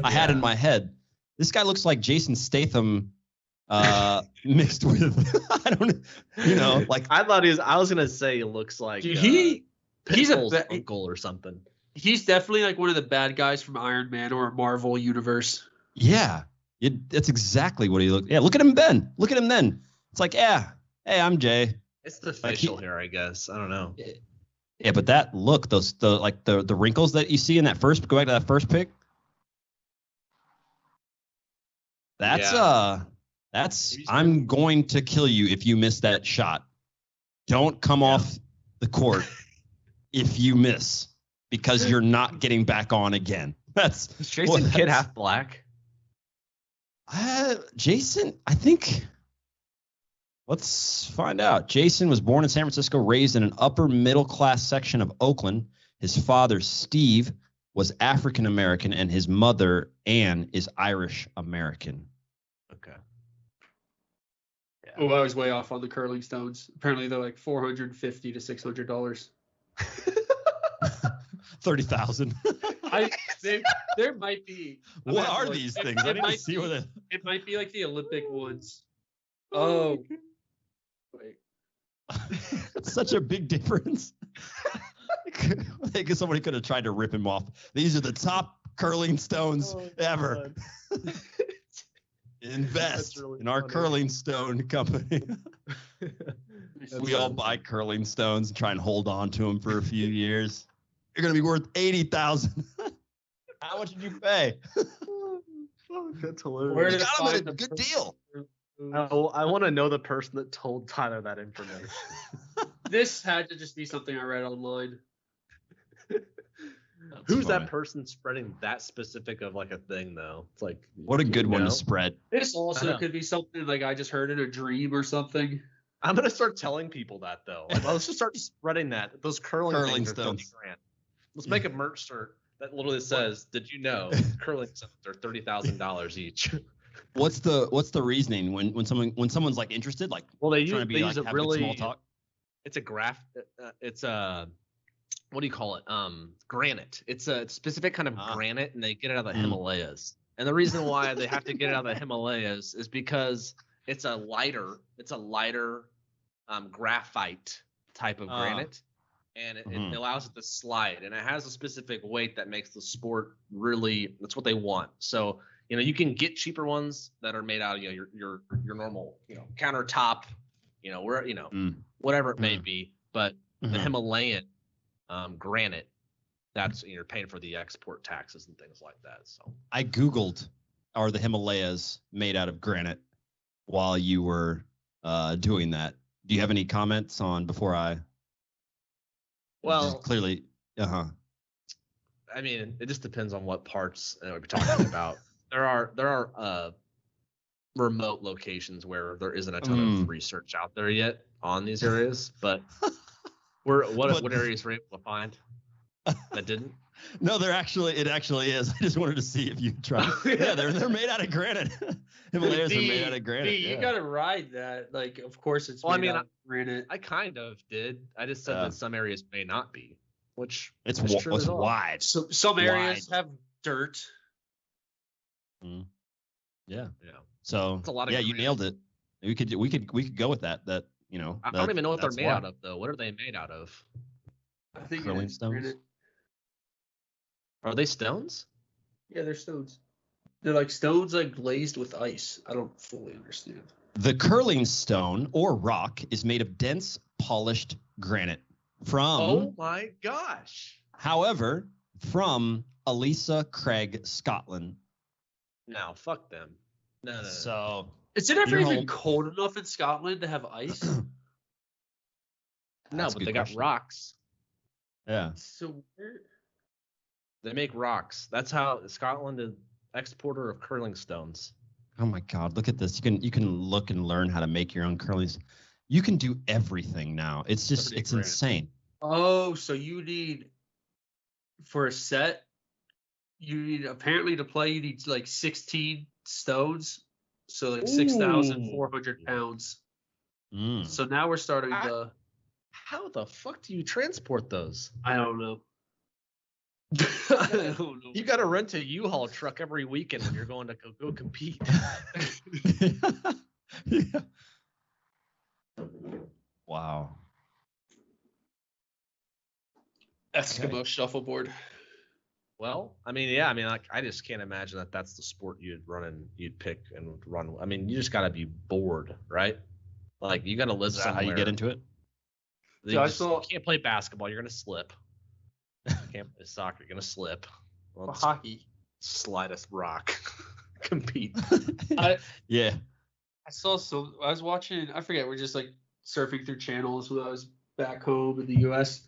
I had in my head. This guy looks like Jason Statham mixed with I don't like I thought I was gonna say he looks like Dude, he's Pitbull's uncle or something. He's definitely like one of the bad guys from Iron Man or Marvel universe. Yeah. That's exactly what he looked. Yeah, look at him then. Look at him then. It's like, yeah, hey, I'm Jay. It's the facial hair, I guess. I don't know. Yeah, but that look, the wrinkles that you see in that first, go back to that first pic. That's I'm going to kill you if you miss that shot. Don't come off the court if you miss because you're not getting back on again. Is Jason Kidd half black? Jason, I think. Let's find out. Jason was born in San Francisco, raised in an upper middle class section of Oakland. His father, Steve, was African American, and his mother, Anne, is Irish American. Okay. Yeah. Oh, I was way off on the curling stones. Apparently, they're like $450 to $600. 30,000. There might be. What are these things? I didn't see what it might be like the Olympic ones. Oh. Wait. That's such a big difference. I think somebody could have tried to rip him off. These are the top curling stones ever. Invest really in our curling stone company. We all buy curling stones and try and hold on to them for a few years. You're going to be worth $80,000. How much did you pay? That's hilarious. Where did got him at a good deal. I want to know the person that told Tyler that information. This had to just be something I read online. Who's funny. That person spreading that specific of like a thing though? It's like what a good one to spread. This also could be something like I just heard in a dream or something. I'm gonna start telling people that though. Like, let's just start spreading that. Those curling stones. Let's make a merch shirt that literally says, "Did you know curling stones are $30,000 each?" What's the reasoning when someone's like interested, like they use it really small talk? It's a graph. It's a what do you call it? Granite. It's a specific kind of granite, and they get it out of the Himalayas. And the reason why they have to get it out of the Himalayas is because it's a lighter graphite type of granite, and it allows it to slide, and it has a specific weight that makes the sport really. That's what they want. So you can get cheaper ones that are made out of your normal countertop, whatever it may be, but the Himalayan granite, that's you're paying for the export taxes and things like that. So I googled, are the Himalayas made out of granite while you were doing that? Do you have any comments on before I? Well, clearly, I mean, it just depends on what parts we're talking about. There are remote locations where there isn't a ton of research out there yet on these areas, but what areas were able to find that didn't? No, it actually is. I just wanted to see if you tried. Yeah, they're made out of granite. Himalayas are made out of granite. You gotta ride that. Like, of course it's made out of granite. I kind of did. I just said that some areas may not be, which it's wide. So some areas have dirt. Mm. Yeah. Yeah. So it's a lot of you nailed it. We could go with that. That I don't even know what they're made out of though. What are they made out of? I think curling stones. Granite. Are they stones? Yeah, they're stones. They're like stones like glazed with ice. I don't fully understand. The curling stone or rock is made of dense, polished granite from. Oh my gosh! However, from Elisa Craig, Scotland. No, fuck them. No. So is it ever even cold enough in Scotland to have ice? No, but they got rocks. Yeah. So weird. They make rocks. That's how Scotland is exporter of curling stones. Oh my God! Look at this. You can look and learn how to make your own curling. You can do everything now. It's just insane. Oh, so you need for a set. You need apparently to play. You need like 16 stones, so like 6,400 pounds. So now we're starting to. How the fuck do you transport those? I don't know. I don't know. You got to rent a U-Haul truck every weekend when you're going to go compete. Yeah. Wow. Eskimo shuffleboard. Well, I just can't imagine that that's the sport you'd pick and run. I mean, you just got to be bored, right? Like, you got to live somewhere. How you get into it? You can't play basketball. You're going to slip. You can't play soccer. You're going to slip. Well, hockey. Slide a rock. Compete. I was watching, I forget, we're just like surfing through channels when I was back home in the U.S.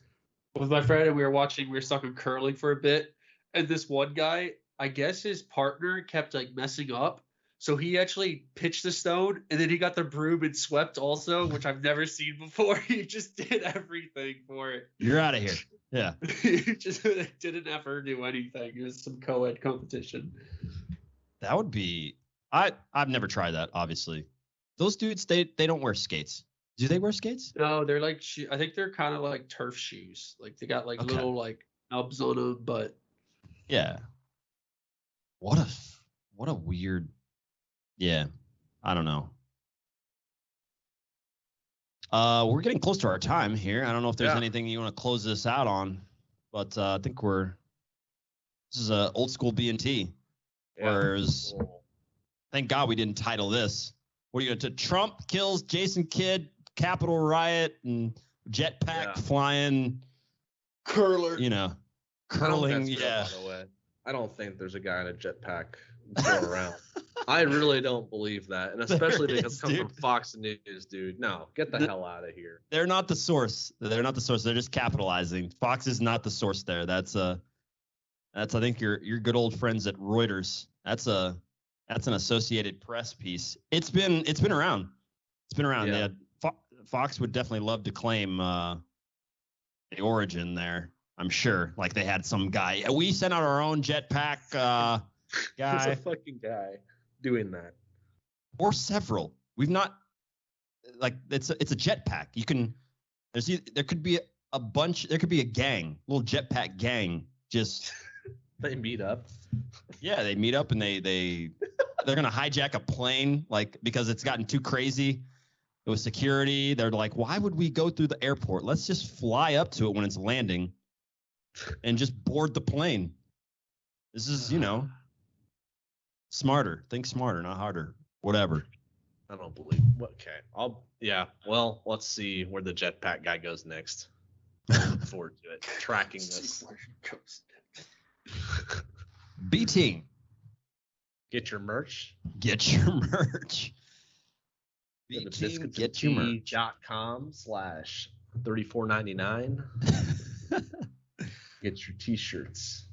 with my friend, and we were stuck in curling for a bit. And this one guy, I guess his partner kept like messing up. So he actually pitched the stone, and then he got the broom and swept also, which I've never seen before. He just did everything for it. You're out of here. Yeah. He just didn't ever do anything. It was some co-ed competition. That would be. I've never tried that. Obviously, those dudes they don't wear skates. Do they wear skates? No, they're like I think they're kind of like turf shoes. Like they got like little like nubs on them, but yeah. What a weird. Yeah, I don't know. We're getting close to our time here. I don't know if there's anything you want to close this out on, but I think this is a old school B&T. Whereas, thank God we didn't title this. What are you going to Trump kills Jason Kidd, Capitol riot, and jetpack flying curler. Curling. Real, by the way. I don't think there's a guy in a jetpack going around. I really don't believe that, and especially because it comes from Fox News, dude. No, get the hell out of here. They're not the source. They're just capitalizing. Fox is not the source there. That's I think your good old friends at Reuters. That's an Associated Press piece. It's been around. It's been around. Yeah. Fox would definitely love to claim the origin there. I'm sure. Like they had some guy. We sent out our own jetpack guy. There's a fucking guy doing that. Or several. We've not like it's a jetpack. You can there could be a bunch. There could be a gang, little jetpack gang. Just they meet up. Yeah, they meet up and they're gonna hijack a plane like because it's gotten too crazy. It was security. They're like, why would we go through the airport? Let's just fly up to it when it's landing and just board the plane. This is, smarter. Think smarter, not harder. Whatever. I don't believe. Okay. Well, let's see where the jetpack guy goes next. Look forward to it. Tracking this. B team. Get your merch. Get your merch. Go to biscuitsandtea.com/34.99. Get your t-shirts.